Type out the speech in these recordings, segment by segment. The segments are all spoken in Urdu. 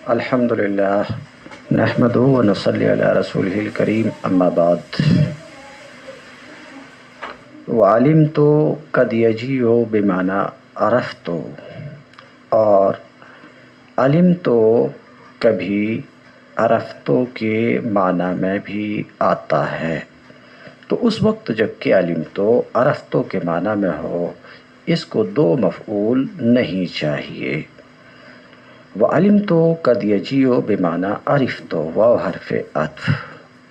الحمد للہ نحمدہ و نصلی علی رسولہ الکریم اما بعد وعلمت قد یجیء بمعنی عرفت، اور علم تو کبھی عرفتوں کے معنی میں بھی آتا ہے، تو اس وقت جب کہ علم تو عرفتوں کے معنی میں ہو اس کو دو مفعول نہیں چاہیے۔ وعلمت قد یجیء بمعنی عرفت، واو حرف عطف،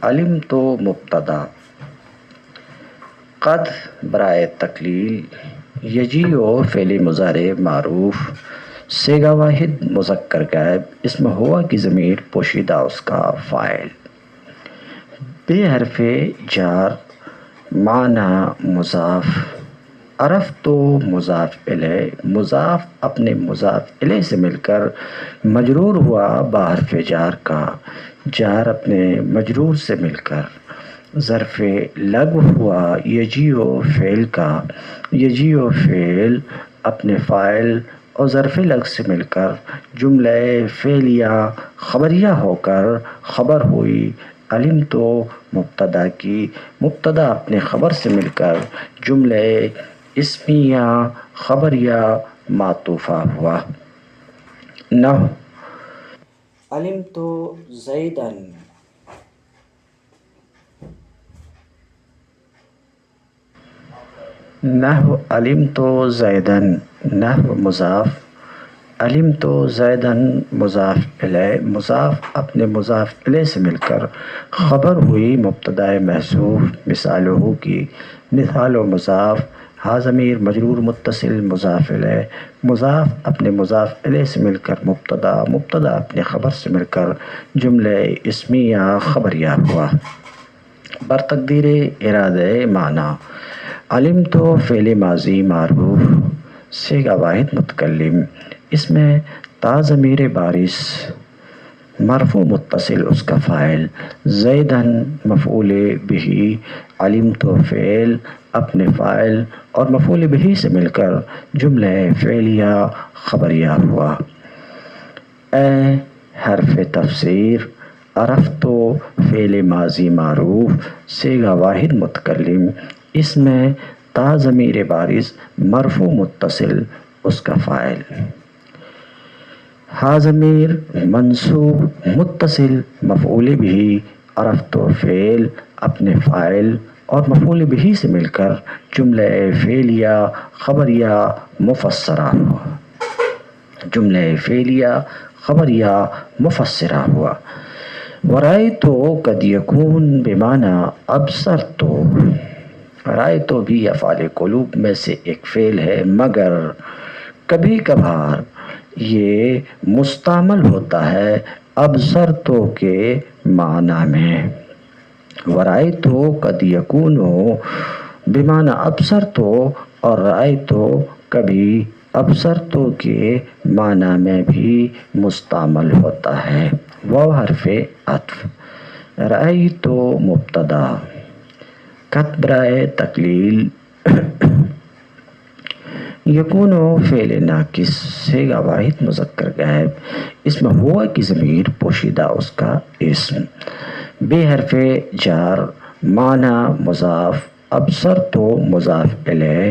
علمت مبتدا، قد برائے تقلیل، یجیء فعل مضارع معروف، صیغہ واحد مذکر غائب، اسم ہوا کی ضمیر پوشیدہ اس کا فاعل، بے حرف جار، معنی مضاف، عرفت مضاف الیہ، مضاف اپنے مضاف الیہ سے مل کر مجرور ہوا با حرف جار کا، جار اپنے مجرور سے مل کر ظرف لغو ہوا یجیء فعل کا، یجیء فعل اپنے فاعل اور ظرف لغو سے مل کر جملہ فعلیہ خبریہ ہو کر خبر ہوئی علمت مبتدا کی، مبتدا اپنے خبر سے مل کر جملہ اسمیہ خبریہ معطوفہ ہوا۔ نحو علمت زیداً، نحو علمت زیداً، نحو مضاف، علمت زیداً مضاف الیہ، مضاف اپنے مضاف الیہ سے مل کر خبر ہوئی مبتدا محذوف مثالہ کی، مثال و مضاف، ہا ضمیر مجرور متصل مضاف الیہ، مضاف اپنے مضاف الیہ سے مل کر مبتدا، مبتدا اپنے خبر سے مل کر جملہ اسمیہ خبریہ ہوا۔ بر تقدیر ارادہ معنی علمت فعل ماضی معروف، صیغہ واحد متکلم، اس میں تا ضمیر بارز مرفوع متصل اس کا فاعل، زیداً مفعول بہ، علمت فعل اپنے فاعل اور مفعول بہ سے مل کر جملہ فعلیہ خبریہ ہوا۔ اے حرف تفسیر، عرفت فعل ماضی معروف، صیغہ واحد متکلم، اس میں تا ضمیر بارز مرفوع متصل اس کا فاعل، ہا ضمیر منصوب متصل مفعول بہ، عرفت فعل اپنے فاعل اور مفعول بہ سے مل کر جملہ فعلیہ خبریہ مفسرہ ہوا، جملہ فعلیہ خبریہ مفسرہ ہوا۔ ورأیت قد یکون بمعنی ابصرت، رأیت بھی افعال قلوب میں سے ایک فعل ہے مگر کبھی کبھار یہ مستعمل ہوتا ہے ابصرت کے معنی میں۔ ورأیت قد یکون بمعنی ابصرت، اور رأیت کبھی ابصرت کے معنی میں بھی مستعمل ہوتا ہے۔ واو حرف عطف، رأیت مبتدا، قد برائے تقلیل، یکون فعل ناقص، صیغہ واحد مذکر غائب، اسم ہوا کی ضمیر پوشیدہ اس کا اسم، بے حرف جار، معنی مضاف، ابصرت مضاف الیہ،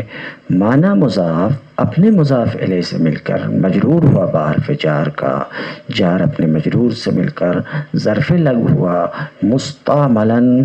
معنی مضاف اپنے مضاف الیہ سے مل کر مجرور ہوا با حرف جار کا، جار اپنے مجرور سے مل کر ظرف لغو ہوا مستعملاً،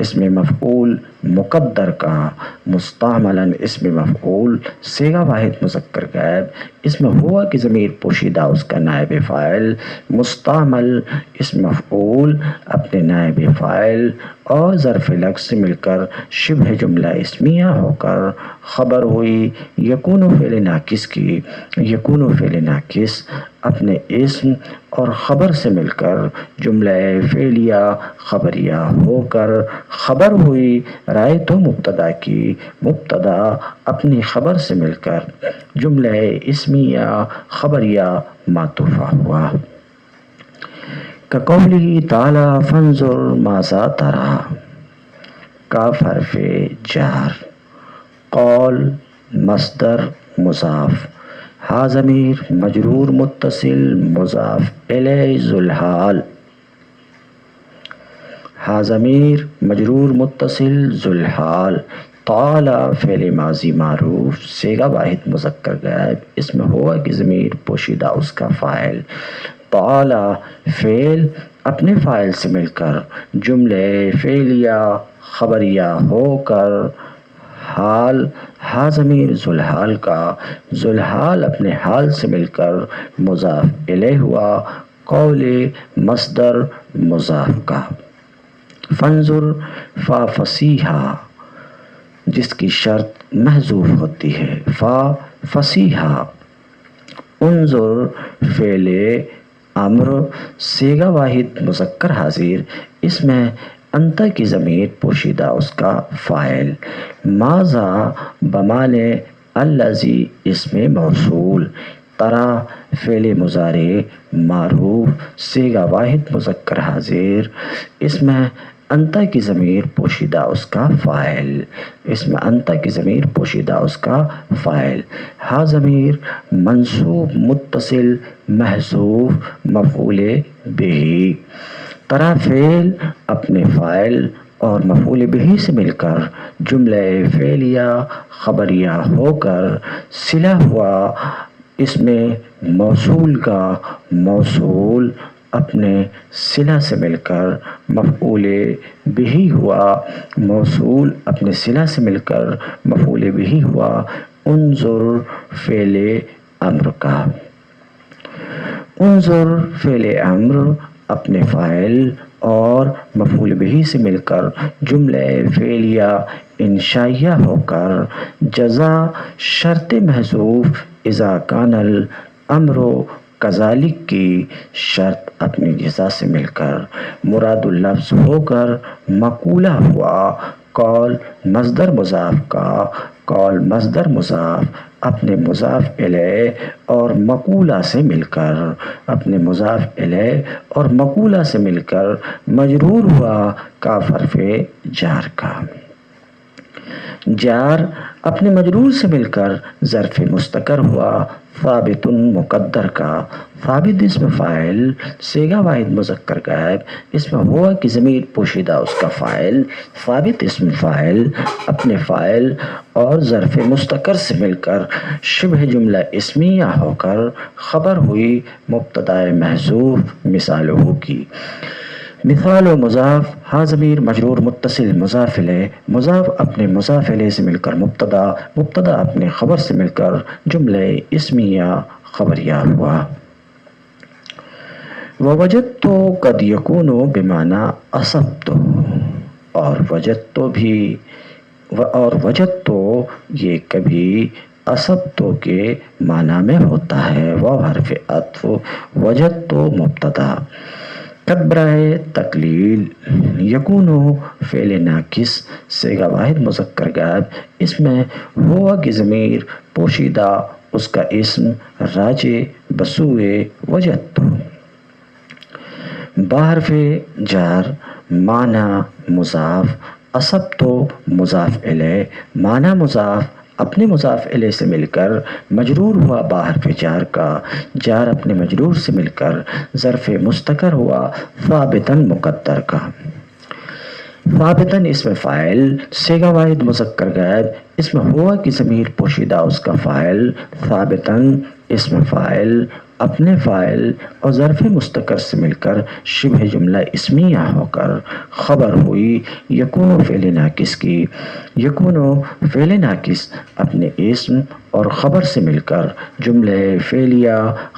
اسم مفعول مقدر کا، مستعملاً اسم مفعول، صیغہ واحد مذکر غائب، اسم ہوا کی ضمیر پوشیدہ اس کا نائب فاعل، مستعمل اسم مفعول اپنے نائب فاعل اور ظرف لغو سے مل کر شبہ جملہ اسمیہ ہو کر خبر ہوئی یکون فعل ناقص کی، یکون فعل ناقص اپنے اسم اور خبر سے مل کر جملہ فعلیہ خبریہ ہو کر خبر ہوئی رأیت مبتدا کی، مبتدا اپنی خبر سے مل کر جملہ اسمیہ خبریہ معطوفہ ہوا۔ کقولہ تعالی فانظر ماذا تری، کاف حرف جار، قول مصدر مضاف، ہا ضمیر مجرور متصل مضاف الیہ ذوالحال، ہا ضمیر مجرور متصل ذوالحال، طال فعل ماضی معروف صیغہ واحد مذکر غائب، اس میں ہوا کی ضمیر پوشیدہ اس کا فاعل، طال فعل اپنے فاعل سے مل کر جملے فعلیہ خبریہ ہو کر، حال ہا ضمیر ذوالحال کا، ذوالحال اپنے حال سے مل کر مضاف الیہ ہوا، قول مصدر مضاف کا، فانظر فا فصیحا جس کی شرط محذوف ہوتی ہے، فا فصیحا، انظر فعل امر صیغہ واحد مذکر حاضر، اس میں انت کی ضمیر پوشیدہ اس کا فاعل، ماذا بمعنی الذی اسم موصول، ترا فعل مضارع معروف صیغہ واحد مذکر حاضر، اس میں انت کی ضمیر پوشیدہ اس کا فاعل، اس میں انت کی ضمیر پوشیدہ اس کا فاعل، ہا ضمیر منصوب متصل محذوف مفعول بہ، ترا فعل اپنے فاعل اور مفعول بہ سے مل کر جملہ فعلیہ خبریہ ہو کر صلہ ہوا، اس میں موصول کا، موصول اپنے صلہ سے مل کر مفعول بہ ہوا، موصول اپنے صلہ سے مل کر مفعول بہ ہوا، انظر فعل امر کا، انظر فعل امر اپنے فاعل اور مفعول بہ سے مل کر جملہ فعلیہ انشائیہ ہو کر جزا شرط محذوف اذا کان الامر کذالک کی شرط اپنی جزا سے مل کر مراد اللفظ ہو کر مقولہ ہوا، قول مصدر مضاف کا، قول مصدر مضاف اپنے مضاف الیہ اور مقولہ سے مل کر، اپنے مضاف الیہ اور مقولہ سے مل کر مجرور ہوا کاف حرف جار کا، جار اپنے مجرور سے مل کر ظرف مستقر ہوا ثابت مقدر کا، ثابت اسم فاعل صیغہ واحد مذکر غائب، اس میں ہوا کی ضمیر پوشیدہ اس کا فاعل، ثابت اسم فاعل اپنے فاعل اور ظرف مستقر سے مل کر شبہ جملہ اسمیہ ہو کر خبر ہوئی مبتدا محذوف مثال ہو کی، مثال و مضاف ہا ضمیر مجرور متصل مضاف الیہ، مضاف اپنے مضاف الیہ سے مل کر مبتدا، مبتدا اپنے خبر سے مل کر جملہ اسمیہ خبریہ ہوا، ووجدت قد یکون بمعنی اصبت، اور وجدت بھی، اور وجدت یہ کبھی اصبت کے معنی میں ہوتا ہے، واو حرف عطف، وجدت مبتدا، قد برائے تقلیل، یکون فعل ناقص صیغہ واحد مذکر غائب، اس میں ہوا کی ضمیر پوشیدہ اس کا اسم راجع بسوئے وجدت، با حرف جار معنی مضاف، اصبت مضاف الیہ، معنی مضاف اپنے مضاف الیہ سے مل کر مجرور ہوا با حرف جار کا، جار اپنے مجرور سے مل کر ظرف مستقر ہوا ثابتاً مقدر کا، ثابتاً اسم فاعل صیغہ واحد مذکر غائب، اس میں ہوا کی ضمیر پوشیدہ اس کا فاعل، ثابتاً اسم فاعل اپنے فاعل اور ظرف مستقر سے مل کر شبہ جملہ اسمیہ ہو کر خبر ہوئی یکون فعل ناقص کی، یکون فعل ناقص اپنے اسم اور خبر سے مل کر جملہ فعلیہ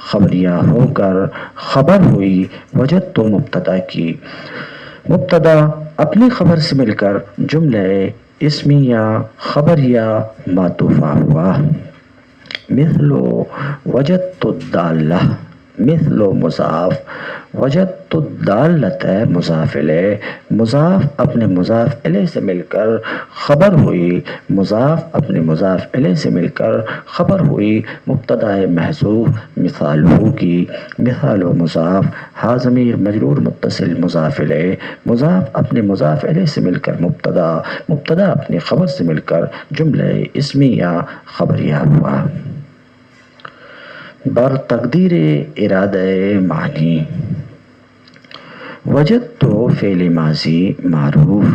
خبریہ ہو کر خبر ہوئی وجدت مبتدا کی، مبتدا اپنی خبر سے مل کر جملہ اسمیہ خبریہ معطوفہ ہوا، مثل وجدت الدالہ، مثل مضاف، وجدت الدالۃ مضاف الیہ، مضاف اپنے مضاف الیہ سے مل کر خبر ہوئی، مضاف اپنے مضاف الیہ سے مل کر خبر ہوئی مبتدا محذوف مثال ہو کی، مثال و مضاف ہا ضمیر مجرور متصل مضاف الیہ، مضاف اپنے مضاف الیہ سے مل کر مبتدا، مبتدا اپنی خبر سے مل کر جملہ اسمیہ خبریہ ہوا، بر تقدیر ارادہ معنی. وجدت فعل ماضی معروف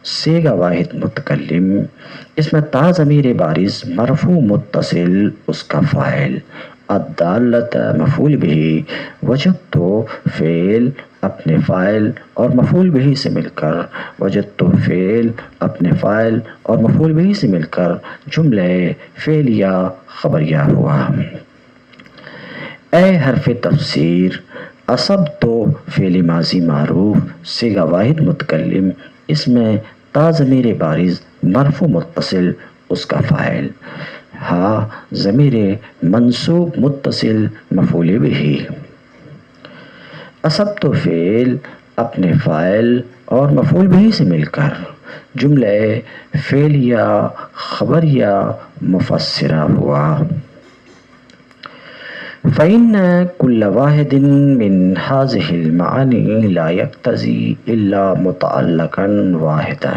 صیغہ واحد متکلم، اس میں تا ضمیر بارز مرفوع متصل اس کا فاعل، الدالۃ مفعول بہ، وجدت فعل اپنے فاعل اور مفعول بہ سے مل کر، وجدت فعل اپنے فاعل اور مفعول بہ سے مل کر جملہ فعلیہ خبریہ ہوا. اے حرف تفسیر، اصبت فعل ماضی معروف صیغہ واحد متکلم، اس میں تا ضمیر بارز مرفوع متصل اس کا فاعل، ہا ضمیر منصوب متصل مفعول بہ. اصبت فعل اپنے فاعل اور مفعول بہ سے مل کر جملہ فعلیہ خبریہ مفسرہ ہوا. فإن كل واحد من هذه المعاني لا يقتضي إلا متعلقا واحدا،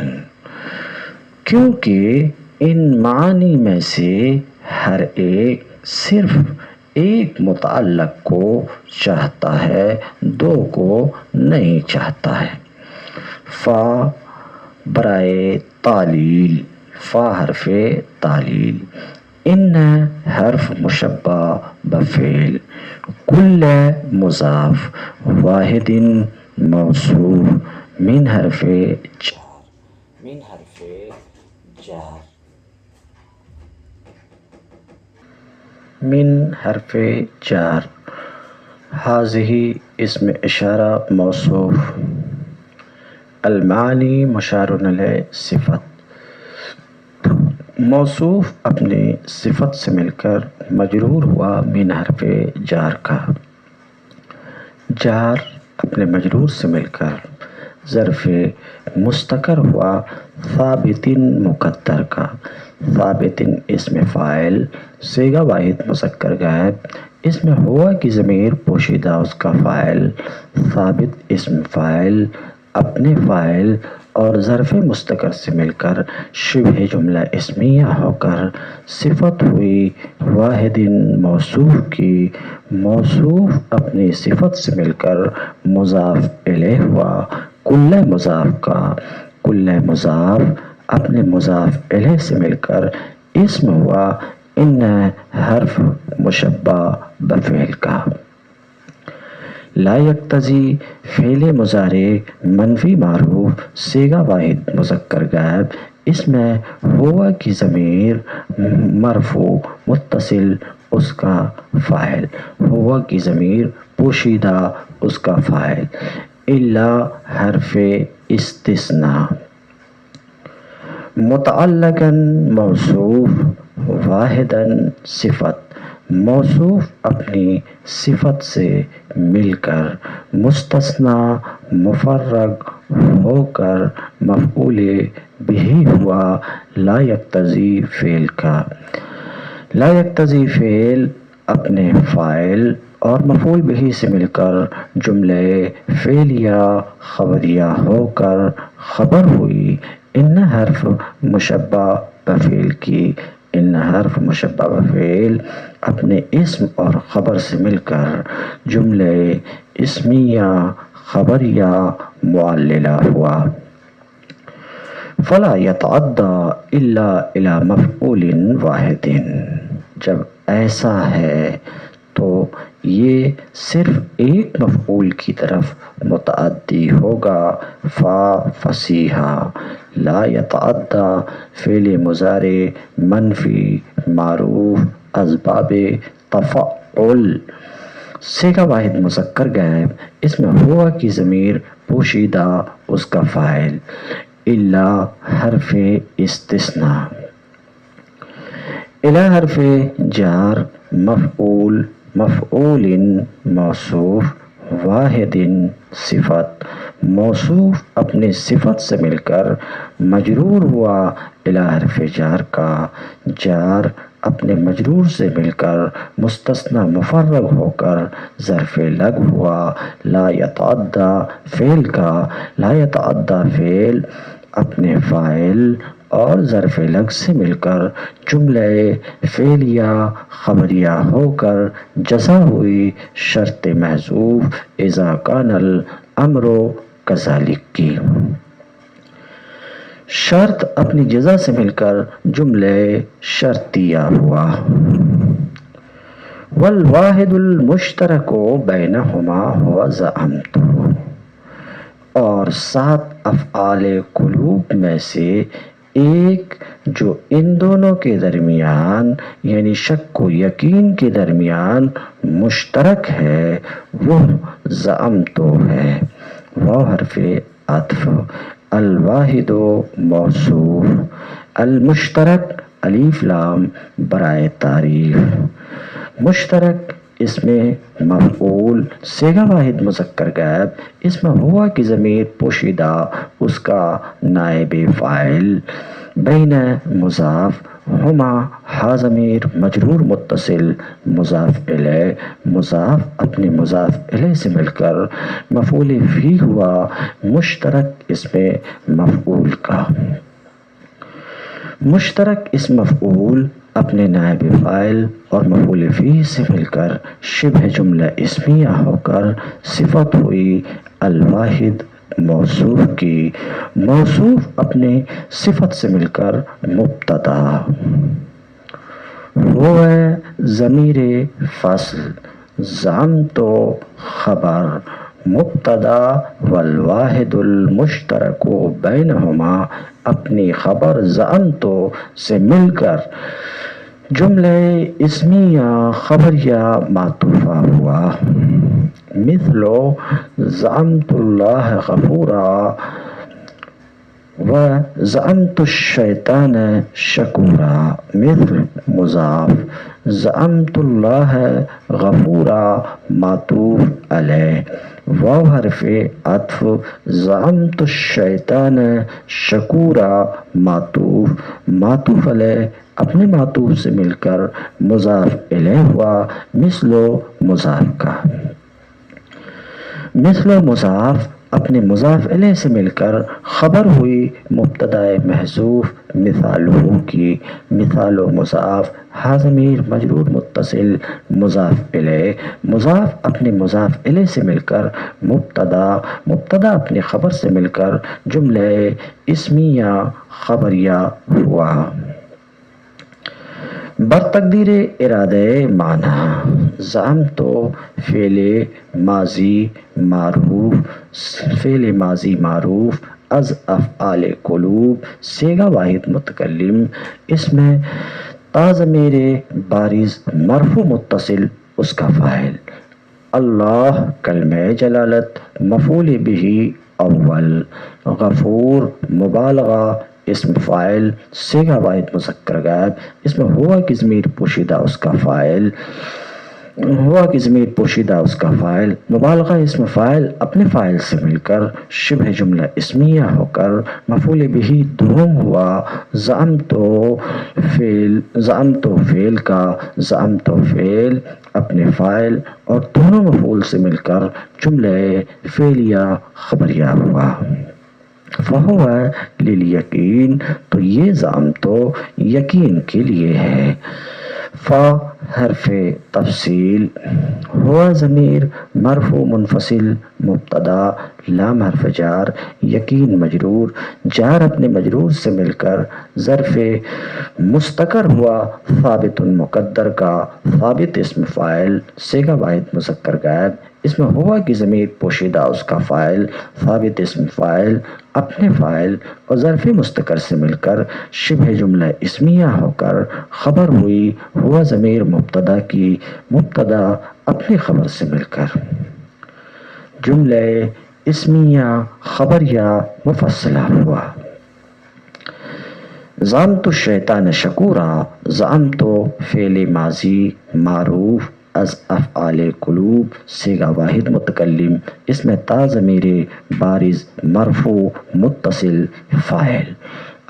کیونکہ ان معانی میں سے ہر ایک صرف ایک متعلق کو چاہتا ہے، دو کو نہیں چاہتا ہے. فا برائے تعلیل، فا حرف تعلیل. ان حرف مشبہ بفعل، کل مضاف، واحد موصوف، من حرف جار، من حرف جار. ہذہ اسم اشارہ موصوف، المعانی مشار الیہ صفت، موصوف اپنے صفت سے مل کر مجرور ہوا من حرف جار کا، جار اپنے مجرور سے مل کر ظرف مستقر ہوا ثابت مقدر کا. ثابت اسم فاعل صیغہ واحد مذکر غائب، اس میں ہوا کی ضمیر پوشیدہ اس کا فاعل. ثابت اسم فاعل اپنے فاعل اور ظرف مستقر سے مل کر شبہ جملہ اسمیہ ہو کر صفت ہوئی واحد موصوف کی. موصوف اپنی صفت سے مل کر مضاف الیہ ہوا کل مضاف کا. کل مضاف اپنے مضاف الیہ سے مل کر اسم ہوا ان حرف مشبہ بفعل کا. لا یقتضی فعل مضارع منفی معروف صیغہ واحد مذکر غائب، اس میں ہوا کی ضمیر مرفوع متصل اس کا فاعل، ہوا کی ضمیر پوشیدہ اس کا فاعل. الا حرف استثناء. متعلقاً موصوف، واحداً صفت، موصوف اپنی صفت سے مل کر مستثنی مفرغ ہو کر مفعول بہ ہوا لا یقتضی فعل کا. لا یقتضی فعل اپنے فاعل اور مفعول بہ سے مل کر جملہ فعلیہ خبریہ ہو کر خبر ہوئی ان حرف مشبہ بفعل کی. ان حرف مشبہ بفعل اپنے اسم اور خبر سے مل کر جملہ اسمیہ خبریہ معللہ ہوا. فلا يتعدى الا الى مفعول واحد. جب ایسا ہے تو یہ صرف ایک مفعول کی طرف متعدی ہوگا. فا فصیحہ. لا يتعدى فعل مضارع منفی معروف اسباب تفعل صیغہ واحد مذکر غائب، اس میں ہوا کی ضمیر پوشیدہ اس کا فاعل. الا حرف استثناء. الا حرف جار مفعول، مفعول موصوف، واحد صفت، موصوف اپنی صفت سے مل کر مجرور ہوا الا حرف جار کا. جار اپنے مجرور سے مل کر مستثنی مفرغ ہو کر ظرف لغو ہوا لا یتعدی فعل کا. لا یتعدی فعل اپنے فاعل اور ظرف لفظ سے مل کر جملہ فعلیہ خبریہ ہو کر جزا ہوئی شرط محذوف اذا کان الامر کذالک کی۔ شرط اپنی جزا سے مل کر جملہ شرطیہ ہوا۔ والواحد المشترک بینہما ہوا زعمت، اور 7 افعال قلوب میں سے ایک جو ان دونوں کے درمیان یعنی شک و یقین کے درمیان مشترک ہے وہ زعمت ہے۔ واو حرف عطف، الواحد موصوف، المشترک الف لام برائے تعریف، مشترک اس میں مفعول صیغہ واحد مذکر غائب، اس میں ہوا کی ضمیر پوشیدہ اس کا نائب فاعل، بین مضاف، ہما ہا ضمیر مجرور متصل مضاف الیہ، مضاف اپنے مضاف الیہ سے مل کر مفعول فی ہوا، مشترک اس میں مفعول کا، مشترک اس مفعول اپنے نائب فاعل اور مفعول فی سے مل کر شبہ جملہ اسمیہ ہو کر صفت ہوئی الواحد موصوف کی، موصوف اپنے صفت سے مل کر مبتدا، وہ ہے ضمیر فصل، زعمت خبر مبتدا، والواحد المشترک بینہما اپنی خبر زعمت سے مل کر جملہ اسمیہ خبریہ معطوفہ ہوا۔ مثل زعمت اللہ غفورا و زعمت الشیطان شکورا، مثل مضاف، زعمت اللہ غفورا معطوف علیہ، واو حرف عطف، زعمت الشیطان شکورا معطوف، معطوف علیہ اپنے معطوف سے مل کر مضاف الیہ ہوا، مثل مضاف کا، مثل مضاف اپنے مضاف الیہ سے مل کر خبر ہوئی مبتدا محذوف مثالہ کی، مثال مضاف، ہا ضمیر مجرور متصل مضاف الیہ، مضاف اپنے مضاف الیہ سے مل کر مبتدا، مبتدا اپنے خبر سے مل کر جملہ اسمیہ خبریہ ہوا۔ برتقدیر ارادہ معنی، زعمت فعل ماضی معروف، فعل ماضی معروف از افعال قلوب صیغہ واحد متکلم، اس میں تا ضمیر بارز مرفوع متصل اس کا فاعل، اللہ کلمہ جلالت مفعول بہ اول، غفور مبالغہ اسم فاعل صیغہ واحد مذکر غائب، اس میں ہوا کی ضمیر پوشیدہ اس کا فاعل، ہوا کی ضمیر پوشیدہ اس کا فاعل، مبالغہ اسم فاعل اپنے فاعل سے مل کر شبہ جملہ اسمیہ ہو کر مفعول بہ دوم ہوا، زعمت فعل، زعمت فعل کا، زعمت فعل اپنے فاعل اور دونوں مفعول سے مل کر جملہ فعلیہ خبریہ ہوا۔ فہو للیقین، تو یہ زعمت یقین کے لیے ہے۔ فا حرف تفصیل، ہوا ضمیر مرفوع منفصل مبتدا، لام حرف جار، یقین مجرور، جار اپنے مجرور سے مل کر ظرف مستقر ہوا ثابت مقدر کا، ثابت اسم فاعل صیغہ واحد مذکر غائب، اس میں ہوا کی ضمیر پوشیدہ اس کا فاعل، ثابت اسم فاعل اپنے فاعل اور ظرف مستقر سے مل کر شبہ جملہ اسمیہ ہو کر خبر ہوئی ہوا ضمیر مبتدا کی، مبتدا اپنی خبر سے مل کر جملہ اسمیہ خبریہ مفصلہ ہوا۔ زعمت الشیطان شکورا، زعمت فعل ماضی معروف از افعال قلوب صیغہ واحد متکلم، اس میں تا ضمیر بارز مرفوع متصل فاعل،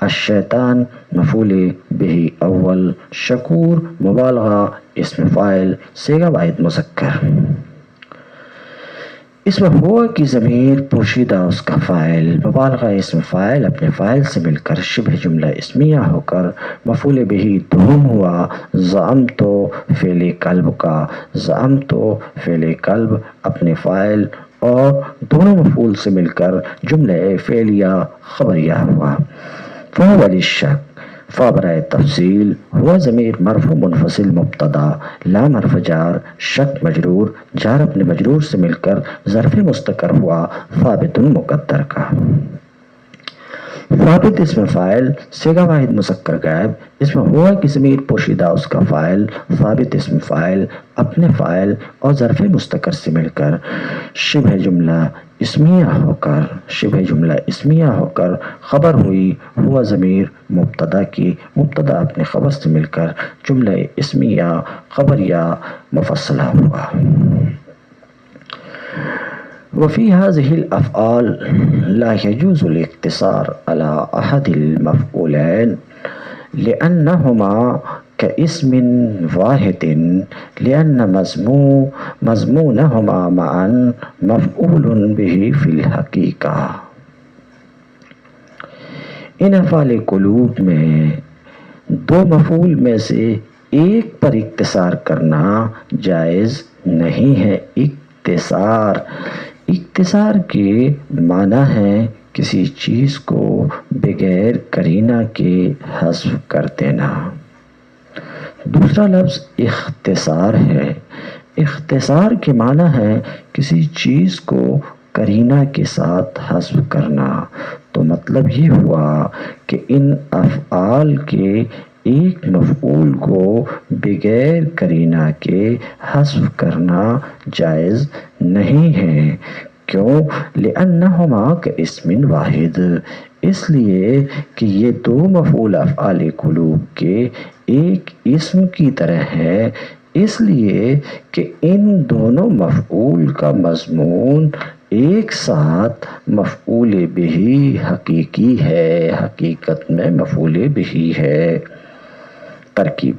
الشیطان مفعول بہ اول، شکور مبالغہ اسم فاعل صیغہ واحد مذکر۔ اس میں ہوا کی ضمیر پوشیدہ اس کا فاعل مبالغہ اسم فاعل اپنے فاعل سے مل کر شبہ جملہ اسمیہ ہو کر مفعول بہ دوم ہوا زعمت فعل قلب کا زعمت فعل قلب اپنے فاعل اور دونوں مفعول سے مل کر جملہ فعلیہ خبریہ ہوا فهو للشک فا برائے تفصیل ہوا ضمیر مرفوع منفصل مبتدا لام حرف جار شک مجرور جار اپنے مجرور سے مل کر ظرف مستقر ہوا ثابت مقدر کا ثابت اسم فاعل صیغہ واحد مذکر غائب اس میں ہوا کی ضمیر پوشیدہ اس کا فاعل ثابت اسم فاعل اپنے فاعل اور ظرف مستقر سے مل کر شبہ جملہ اسمیہ ہو کر خبر ہوئی ہوا ضمیر مبتدا کی مبتدا اپنے خبر سے مل کر جملہ اسمیہ خبریہ مفصلہ ہوا وفي هذه الأفعال لا يجوز الاقتصار على أحد المفعولين لأنهما كاسم واحد لأن مضمونهما معا مفعول به في الحقيقة ان افعال قلوب میں دو مفعول میں سے ایک پر اقتصار کرنا جائز نہیں ہے اقتصار کے معنی ہے کسی چیز کو بغیر قرینہ کے حذف کر دینا دوسرا لفظ اختصار ہے اختصار کے معنی ہے کسی چیز کو قرینہ کے ساتھ حذف کرنا تو مطلب یہ ہوا کہ ان افعال کے ایک مفعول کو بغیر قرینہ کے حذف کرنا جائز نہیں ہے کیوں لأنہما کاسم واحد اس لیے کہ یہ دو مفعول افعال قلوب کے ایک اسم کی طرح ہے اس لیے کہ ان دونوں مفعول کا مضمون ایک ساتھ مفعول بہ حقیقی ہے حقیقت میں مفعول بہ ہے ترکیب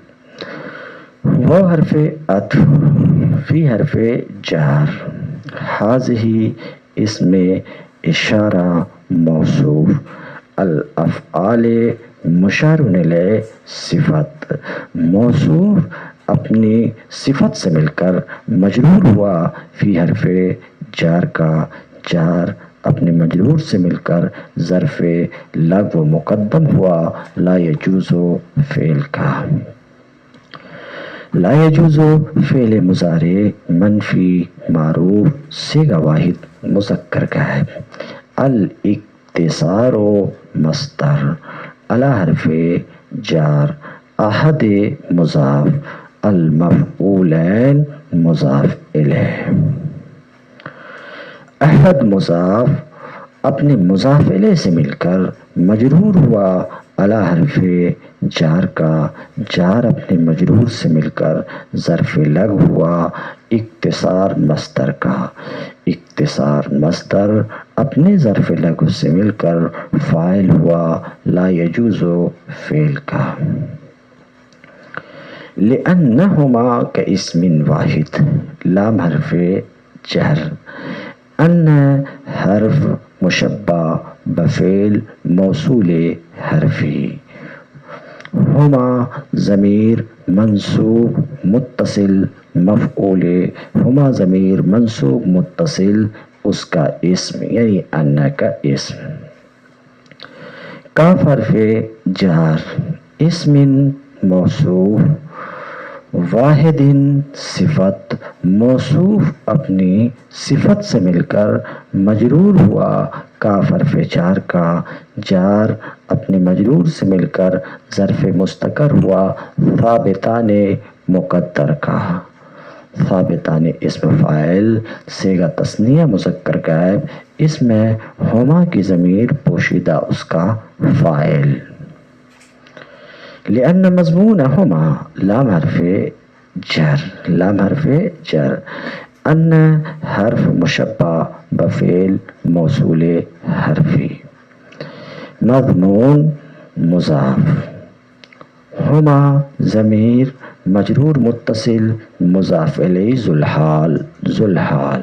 وہ حرف عطف فی حرف جار حاضی اس میں اشارہ موصوف الافعال مشار الیہ صفت موصوف اپنی صفت سے مل کر مجرور ہوا فی حرف جار کا جار اپنے مجرور سے مل کر ظرف لغو مقدم ہوا لا یجوزو فعل کا لا یجوزو فعل مضارع منفی معروف صیغہ واحد مذکر غائب الاقتصار مصدر علی حرف جار احد مضاف المفعولین مضاف الیہ احد مضاف اپنے مضاف الیہ سے مل کر مجرور ہوا علی حرف جار کا جار اپنے مجرور سے مل کر ظرف لغو ہوا اقتصار مصدر کا اقتصار مصدر اپنے ظرف لغو سے مل کر فاعل ہوا لا یجوزو فعل کا لأنہما کاسم واحد لام حرف جر ان حرف مشبہ بفعل موصول حرفی ہما ضمیر منصوب متصل مفعول ہما ضمیر منصوب متصل اس کا اسم یعنی ان کا اسم کاف حرف جار اسم موصوف واحد صفت موصوف اپنی صفت سے مل کر مجرور ہوا کاف حرف جار کا جار اپنے مجرور سے مل کر ظرف مستقر ہوا ثابتان مقدر کا ثابتان اسم فاعل صیغہ تثنیہ مذکر غائب اس میں ہما کی ضمیر پوشیدہ اس کا فاعل لأن مضمونہما لام حرف جر ان حرف مشبہ بفعل موصول حرفی مضمون مضاف ہما ضمیر مجرور متصل مضاف الیہ ذوالحال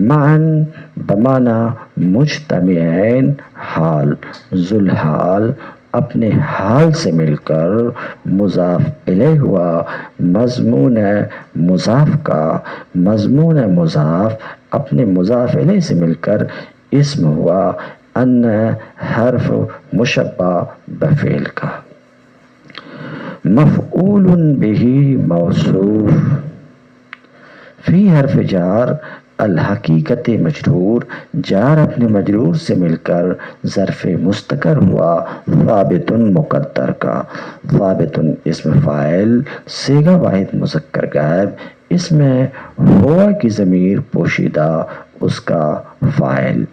معن بمانا مجتمعین حال، ذوالحال اپنے حال سے مل کر، مضاف الیہ ہوا مضمون مضاف کا، مضمون مضاف اپنے مضاف الیہ سے مل کر اسم ہوا ان حرف مشبہ بفعل کا، مفعول بہ موصوف، فی حرف جار الحقیقت مجرور، جار اپنے مجرور سے مل کر ظرف مستقر ہوا ثابت مقدر کا، ثابت اسم فاعل، صیغہ واحد مذکر غائب، اس میں ہوا کی ضمیر پوشیدہ اس کا فاعل،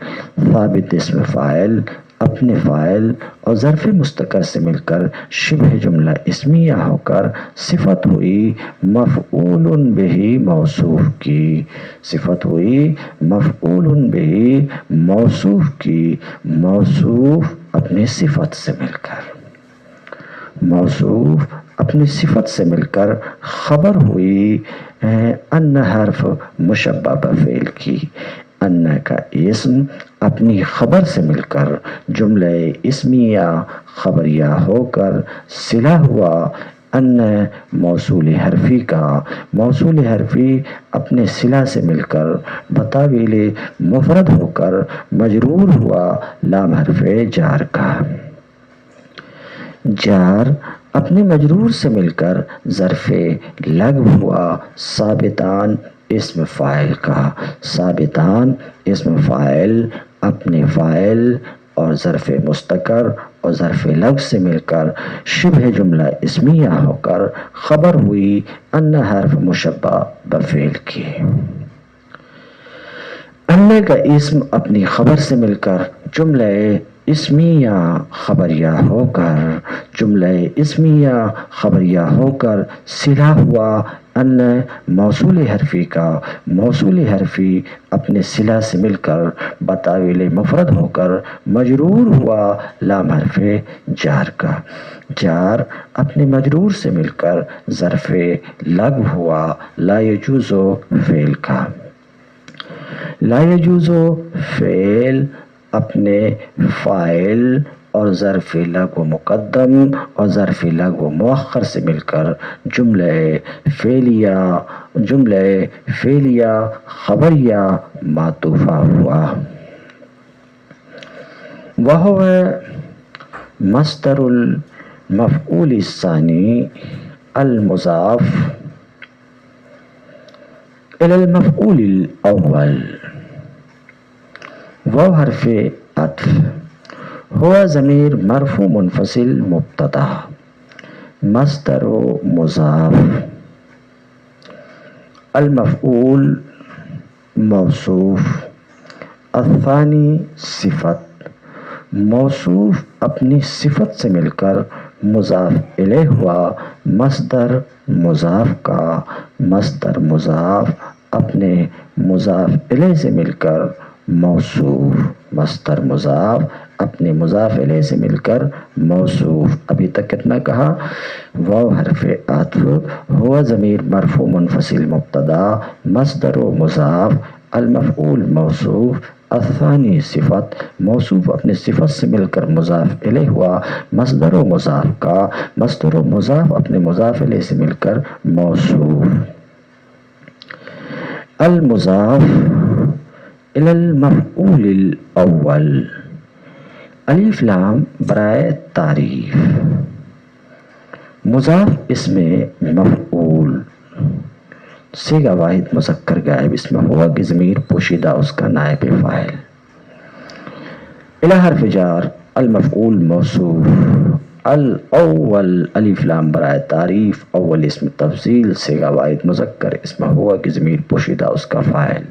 ثابت اسم فاعل اپنے فاعل اور ظرف مستقر سے مل کر شبہ جملہ اسمیہ ہو کر صفت ہوئی مفعول بہ موصوف کی، صفت ہوئی مفعول بہ موصوف کی، موصوف اپنے صفت سے مل کر، موصوف اپنی صفت سے مل کر خبر ہوئی ان حرف مشبہ بفعل کی، ان کا اسم اپنی خبر سے مل کر جملہ اسمیہ خبریہ ہو کر صلہ ہوا ان موصول حرفی کا، موصول حرفی اپنے صلہ سے مل کر بتاویل مفرد ہو کر مجرور ہوا لام حرف جار کا، جار اپنے مجرور سے مل کر ظرف لغو ہوا ثابتان اسم فاعل کا، ثابتان اسم فاعل اپنے فاعل اور ظرف مستقر اور ظرف لغو سے مل کر شبہ جملہ اسمیہ ہو کر خبر ہوئی ان حرف مشبہ بفعل کی، ان کا اسم اپنی خبر سے مل کر جملہ اسمیہ خبریہ ہو کر، جملہ اسمیہ خبریہ ہو کر صلہ ہوا ان موصول حرفی کا، موصول حرفی اپنے صلہ سے مل کر بتاویل مفرد ہو کر مجرور ہوا لام حرف جار کا، جار اپنے مجرور سے مل کر ظرف لغو ہوا لا یجوز فعل کا، لا یجوز فعل اپنے فاعل اور ظرف لغو مقدم اور ظرف لغو مؤخر سے مل کر جملہ فعلیہ خبریہ معطوفہ ہوا، وہو مصدر المفعول الثانی المضاف الی المفعول الاول، وہ حرف عطف، ہوا ضمیر مرفوع منفصل مبتدا، مصدر مضاف، المفعول موصوف، الثانی صفت، موصوف اپنی صفت سے مل کر مضاف الیہ ہوا مصدر مضاف کا، مصدر مضاف اپنے مضاف الیہ سے مل کر موصوف، مصدر مضاف اپنے مضاف الیہ سے مل کر موصوف، ابھی تک کتنا کہا، واو حرف عطف، ہوا ضمیر مرفوع منفصل مبتدا، مصدر مضاف، المفعول موصوف، الثانی صفت، موصوف اپنے صفت سے مل کر مضاف الیہ ہوا مصدر و مضاف کا، مصدر و مضاف اپنے مضاف الیہ سے مل کر موصوف، المضاف الی المفعول الاول، الف لام برائے تعریف، مضاف اسم مفعول، صیغہ واحد مذکر غائب، اس میں ہوا کی ضمیر پوشیدہ اس کا نائب فاعل، الی حرف جار المفعول موصوف، الاول الف لام برائے تعریف، اول اسم تفضیل، صیغہ واحد مذکر، اس میں ہوا کی ضمیر پوشیدہ اس کا فاعل،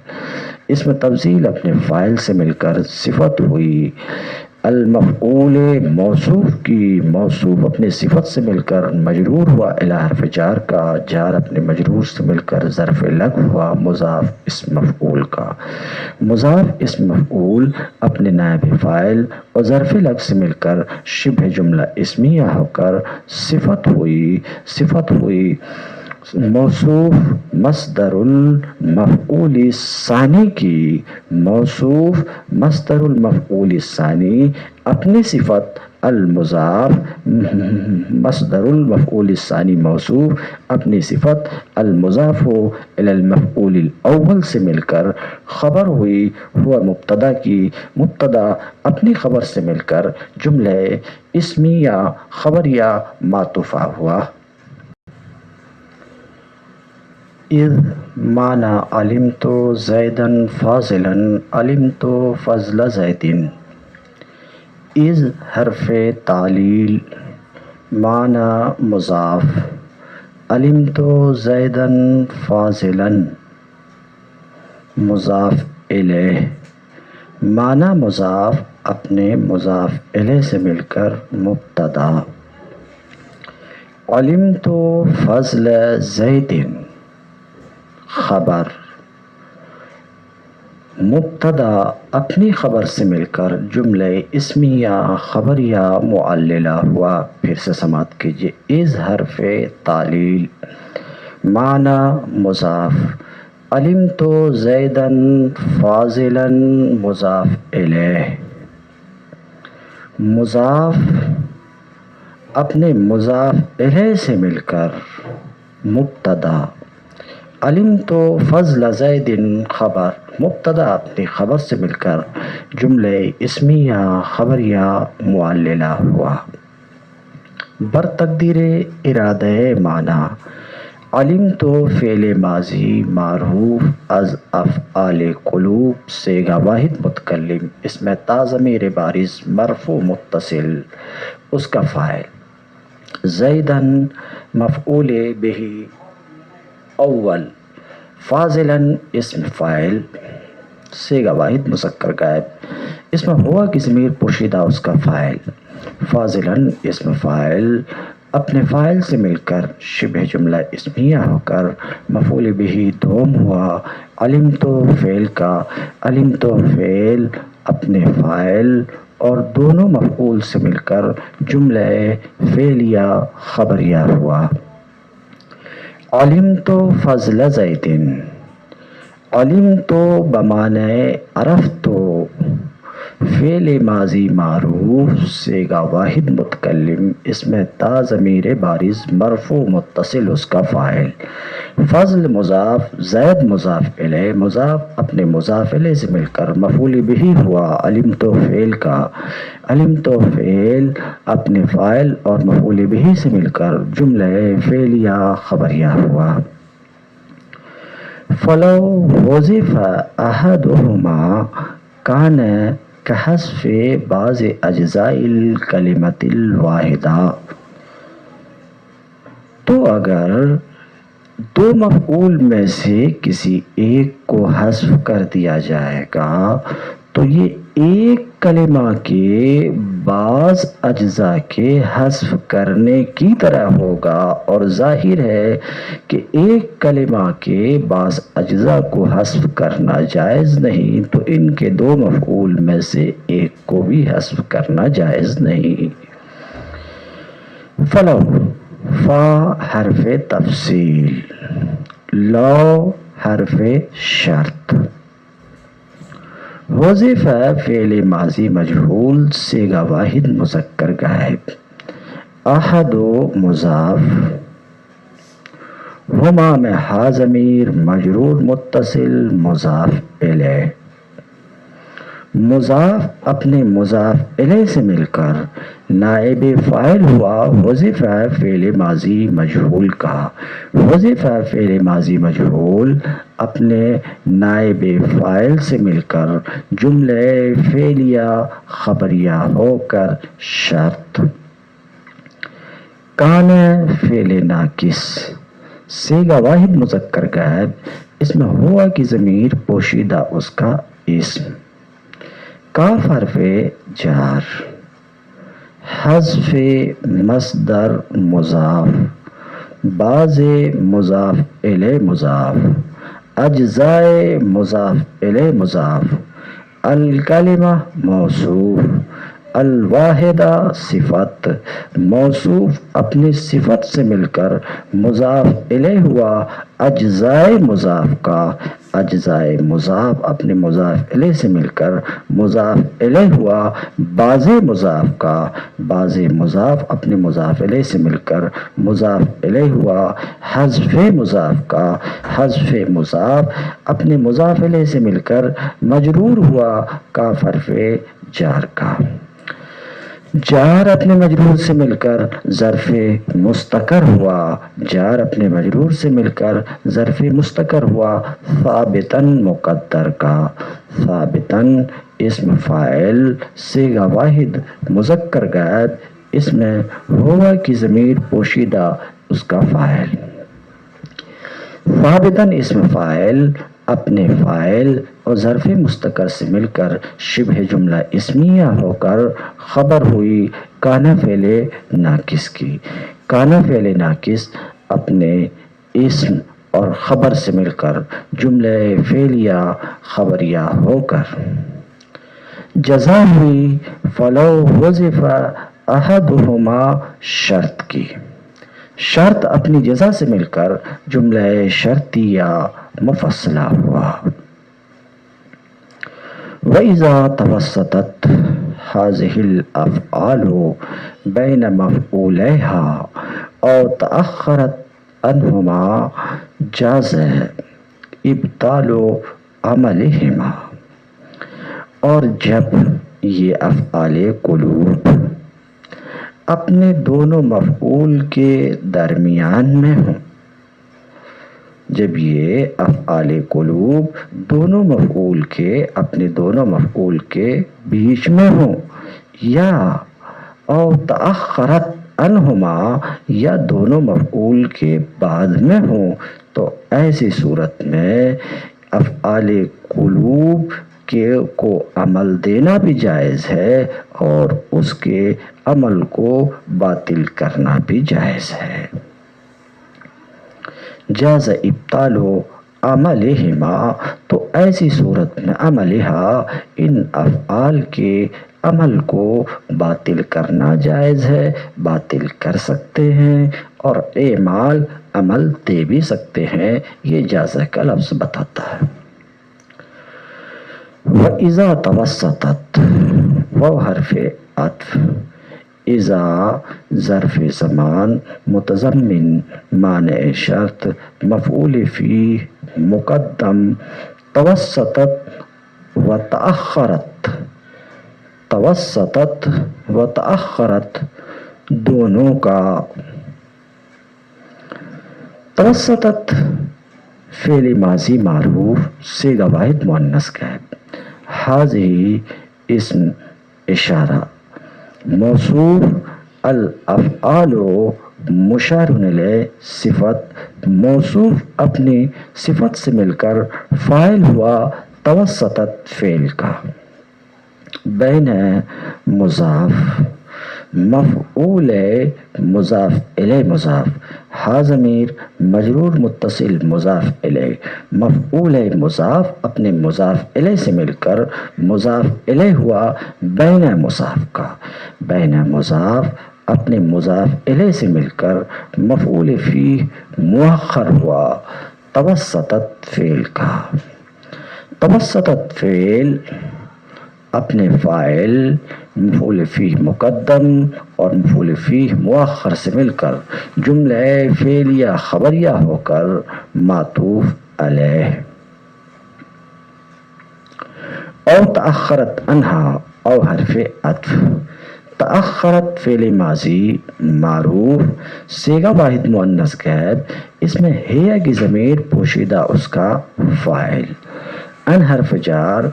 اسم تفضیل اپنے فاعل سے مل کر صفت ہوئی المفعول موصوف کی، موصوف اپنے صفت سے مل کر مجرور ہوا الی حرف جار کا، جار اپنے مجرور سے مل کر ظرف لغو ہوا مضاف اسم مفعول کا، مضاف اسم مفعول اپنے نائب فاعل اور ظرف لغو سے مل کر شبہ جملہ اسمیہ ہو کر صفت ہوئی موصوف مصدر المفعول الثانی کی، موصوف مصدر المفعول الثانی اپنی صفت المضاف، مصدر المفعول الثانی موصوف اپنی صفت المضاف الی المفعول الاول سے مل کر خبر ہوئی، ہوا مبتدا کی، مبتدا اپنی خبر سے مل کر جملہ اسمیہ خبریہ معطوفہ ہوا۔ اذ معنی علمت زیدا فاضلا، علمت فضل زید۔ اذ حرف تعلیل، معنی مضاف، علمت زیدا فاضلا مضاف الیہ، معنی مضاف اپنے مضاف الیہ سے مل کر مبتدا، علمت فضل زید خبر، مبتدا اپنی خبر سے مل کر جملہ اسمیہ خبریہ معللہ ہوا۔ پھر سے سماعت کیجیے۔ اذ حرف تعلیل، معنی مضاف، علمت زیدا فاضلا مضاف الیہ، مضاف اپنے مضاف الیہ سے مل کر مبتدا، علمت فضل زید خبر، مبتدا اپنی خبر سے مل کر جملہ اسمیہ خبریہ معللہ ہوا۔ برتقدیر ارادہ معنی، علمت فعل ماضی معروف از افعال قلوب صیغہ واحد متکلم، اس میں تا ضمیر بارز مرفوع متصل اس کا فاعل، زیدن مفعول بہ اول، فاضلا اسم فاعل، صیغہ واحد مذکر غائب، اس میں ہوا کی ضمیر پوشیدہ اس کا فاعل، فاضلا اسم فاعل اپنے فاعل سے مل کر شبہ جملہ اسمیہ ہو کر مفعول بہ دوم ہوا۔ علمت فعل کا، علمت فعل اپنے فاعل اور دونوں مفعول سے مل کر جملہ فعلیہ خبریہ ہوا۔ علمت فضل زید، علمت بمعنی عرفت، فعل ماضی معروف صیغہ واحد متکلم، اس میں تا ضمیر بارز مرفوع متصل اس کا فاعل، فضل مضاف، زید مضاف الیہ، مضاف اپنے مضاف الیہ سے مل کر مفعول بہ ہوا۔ علمت فعل کا، علمت فعل اپنے فاعل اور مفعول بہ سے مل کر جملہ فعلیہ خبریہ ہوا۔ فلو حذف احدہما کان کحذف بعض اجزاء الکلمۃ الواحدہ، تو اگر دو مفعول میں سے کسی ایک کو حذف کر دیا جائے گا تو یہ ایک کلمہ کے بعض اجزاء کے حذف کرنے کی طرح ہوگا، اور ظاہر ہے کہ ایک کلمہ کے بعض اجزاء کو حذف کرنا جائز نہیں، تو ان کے دو مفعول میں سے ایک کو بھی حذف کرنا جائز نہیں۔ فلو، فا حرف تفصیل، لو حرف شرط، حذف فعل ماضی مجہول صیغہ واحد مذکر غائب، احد مضاف، ہما میں ہا ضمیر مجرور متصل مضاف الیہ، مضاف اپنے مضاف الیہ سے مل کر نائب فاعل ہوا۔ حذف فعل ماضی مجہول کا، حذف فعل ماضی مجہول اپنے نائب فاعل سے مل کر جملہ فعلیہ خبریہ ہو کر شرط، کان فعل ناقص صیغہ واحد مذکر غائب، اس میں ہوا کی ضمیر پوشیدہ اس کا اسم، کاف حرف جار، حذف مصدر مضاف، بعض مضاف الیہ مضاف، اجزاء مضاف الیہ مضاف، الکلمہ موصوف، الواحدہ صفت موصوف اپنی صفت سے مل کر مضاف الیہ ہوا، اجزائے مضاف کا اجزائے مضاف اپنے مضاف الیہ سے مل کر مضاف الیہ ہوا، باز مضاف کا باز مضاف اپنے مضاف الیہ سے مل کر مضاف الیہ ہوا، حذف مضاف کا حذف مضاف اپنے مضاف الیہ سے مل کر مجرور ہوا، کاف حرف جار کا جار اپنے مجرور سے مل کر ظرف مستقر ہوا، جار اپنے مجرور سے مل کر ظرف مستقر ہوا، ثابتاً مقدر کا ثابتاً اسم فاعل صیغہ واحد مذکر غائب، اس میں ہوا کی ضمیر پوشیدہ اس کا فاعل، ثابتاً اسم فاعل اپنے فاعل اور ظرف مستقر سے مل کر شبہ جملہ اسمیہ ہو کر خبر ہوئی کانا فعل ناقص کی، کانا فعل ناقص اپنے اسم اور خبر سے مل کر جملہ فعلیہ خبریہ ہو کر جزا ہوئی فلو حذف احدہما شرط کی، شرط اپنی جزا سے مل کر جملہ شرطیہ مفصلہ ہوا۔ وَإِذَا تَوَسَّطَتْ هَذِهِ الْأَفْعَالُ بَيْنَ مَفْعُولَيْهَا أَوْ تَأَخَّرَتْ عَنْهُمَا جَازَ إِبْطَالُ عَمَلِهِمَا، اور جب یہ افعال قلوب اپنے دونوں مفعول کے درمیان میں ہوں، جب یہ افعال قلوب دونوں مفعول کے اپنے دونوں مفعول کے بیچ میں ہوں، یا او تأخرت عنہما یا دونوں مفعول کے بعد میں ہوں، تو ایسی صورت میں افعال قلوب کو عمل دینا بھی جائز ہے اور اس کے عمل کو باطل کرنا بھی جائز ہے۔ جاز ابطال عملہما، تو ایسی صورت میں عملہا ان افعال کے عمل کو باطل کرنا جائز ہے، باطل کر سکتے ہیں اور اعمال عمل دے بھی سکتے ہیں، یہ جازہ کا لفظ بتاتا ہے۔ وَإِذَا تَوَسَّطَتْ وہ حرف عطف، اذا ظرف زمان متضمن مانع شرط مفعول فیہ مقدم، توسطت و تأخرت، توسطت و تأخرت دونوں کا، توسطت فعل ماضی معروف صیغہ واحد مؤنث غائب، حاضی اسم اشارہ موصوف، الافعال مشار الیہ صفت موصوف اپنی صفت سے مل کر فاعل ہوا، توسطت فعل کا، بین مضاف مفعول مضاف الیہ مضاف، ہا ضمیر مجرور متصل مضاف الیہ، مفعول مضاف اپنے مضاف الیہ سے مل کر مضاف الیہ ہوا، بین مضاف کا، بین مضاف اپنے مضاف الیہ سے مل کر مفعول فیہ مؤخر ہوا، توسطت فعل کا، توسطت فعل اپنے فاعل مفعول فیہ مقدم اور مفعول فیہ مؤخر سے مل کر جملہ فعلیہ خبریہ ہو کر معطوف علیہ، او تأخرت عنہا او حرف عطف، تأخرت فعل ماضی معروف صیغہ واحد مؤنث غائب، اس میں ہیا کی ضمیر پوشیدہ اس کا فاعل، ان حرف جار،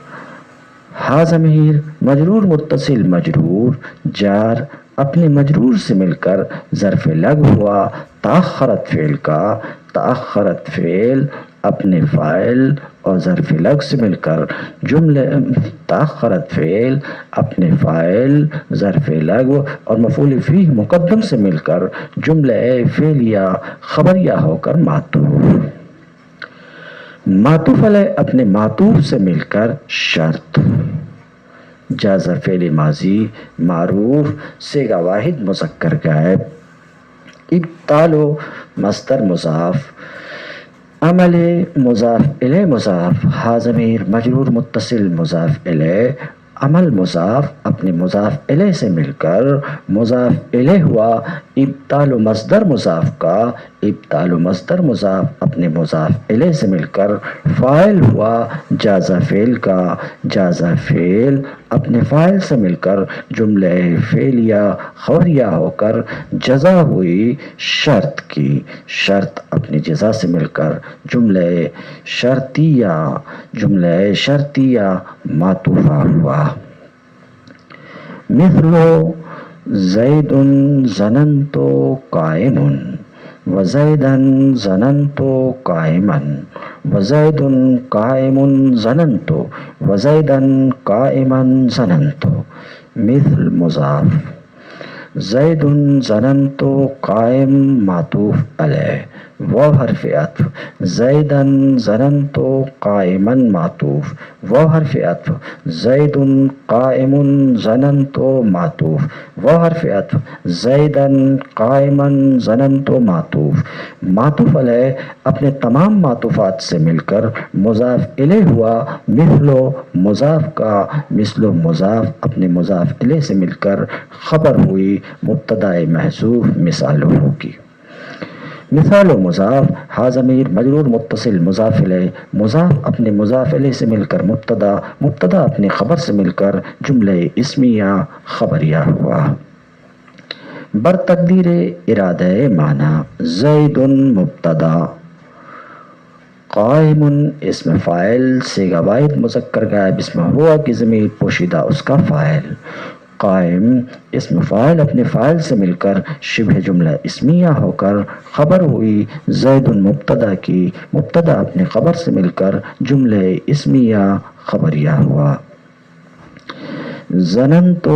ہا ضمیر مجرور متصل مجرور، جار اپنے مجرور سے مل کر ظرف لغو ہوا، تأخرت فعل کا، تأخرت فعل اپنے فاعل اور ظرف لغو سے مل کر جملہ، تأخرت فعل اپنے فاعل ظرف لغو اور مفعول فیہ مقدم سے مل کر جملہ فعلیہ خبریہ ہو کر معطوف، معطوف علیہ اپنے معطوف سے مل کر شرط، جازہ فعل ماضی معروف صیغہ واحد مذکر غائب. ابطال مصدر مضاف. عمل مضاف الیہ مضاف ہا ضمیر مجرور متصل مضاف الیہ. عمل مضاف اپنے مضاف الیہ سے مل کر مضاف الیہ ہوا. ابطال مصدر مضاف کا ابطال مصدر مضاف اپنے مضاف الیہ سے مل کر فاعل ہوا. جازہ فعل کا جازہ فعل اپنے فاعل سے مل کر جملہ فعلیہ خبریہ ہو کر جزا ہوئی. شرط کی شرط اپنی جزا سے مل کر جملہ شرطیہ معطوفہ ہوا. مثل زید ظننت قائم وزیدا ظننت قائما وزید قائم ظننت وزیدا قائما ظننت. مثل مضاف. زید ظننت قائم معطوف علیہ واو حرف عطف. زیدا ظننت قائما معطوف واو حرف عطف. زید قائم ظننت معطوف واو حرف عطف. زیدا قائما ظننت معطوف. معطوف علیہ اپنے تمام معطوفات سے مل کر مضاف الیہ ہوا. مثل مضاف کا مثل مضاف اپنے مضاف الیہ سے مل کر خبر ہوئی. مبتدا محذوف مثال ہوگی. مثال و مضاف ہا ضمیر مجرور متصل مضاف الیہ. مضاف اپنے مضاف الیہ سے مل کر مبتدا مبتدا اپنے خبر سے مل کر جملہ اسمیہ خبریہ ہوا. بر تقدیر ارادہ معنی زید مبتدا قائم اسم فاعل صیغہ واحد مذکر غائب اسم ہوا کی ضمیر پوشیدہ اس کا فاعل. قائم اسم فاعل اپنے فاعل سے مل کر شبہ جملہ اسمیہ ہو کر خبر ہوئی. زید مبتدا کی مبتدا اپنے خبر سے مل کر جملہ اسمیہ خبریہ ہوا. ظننت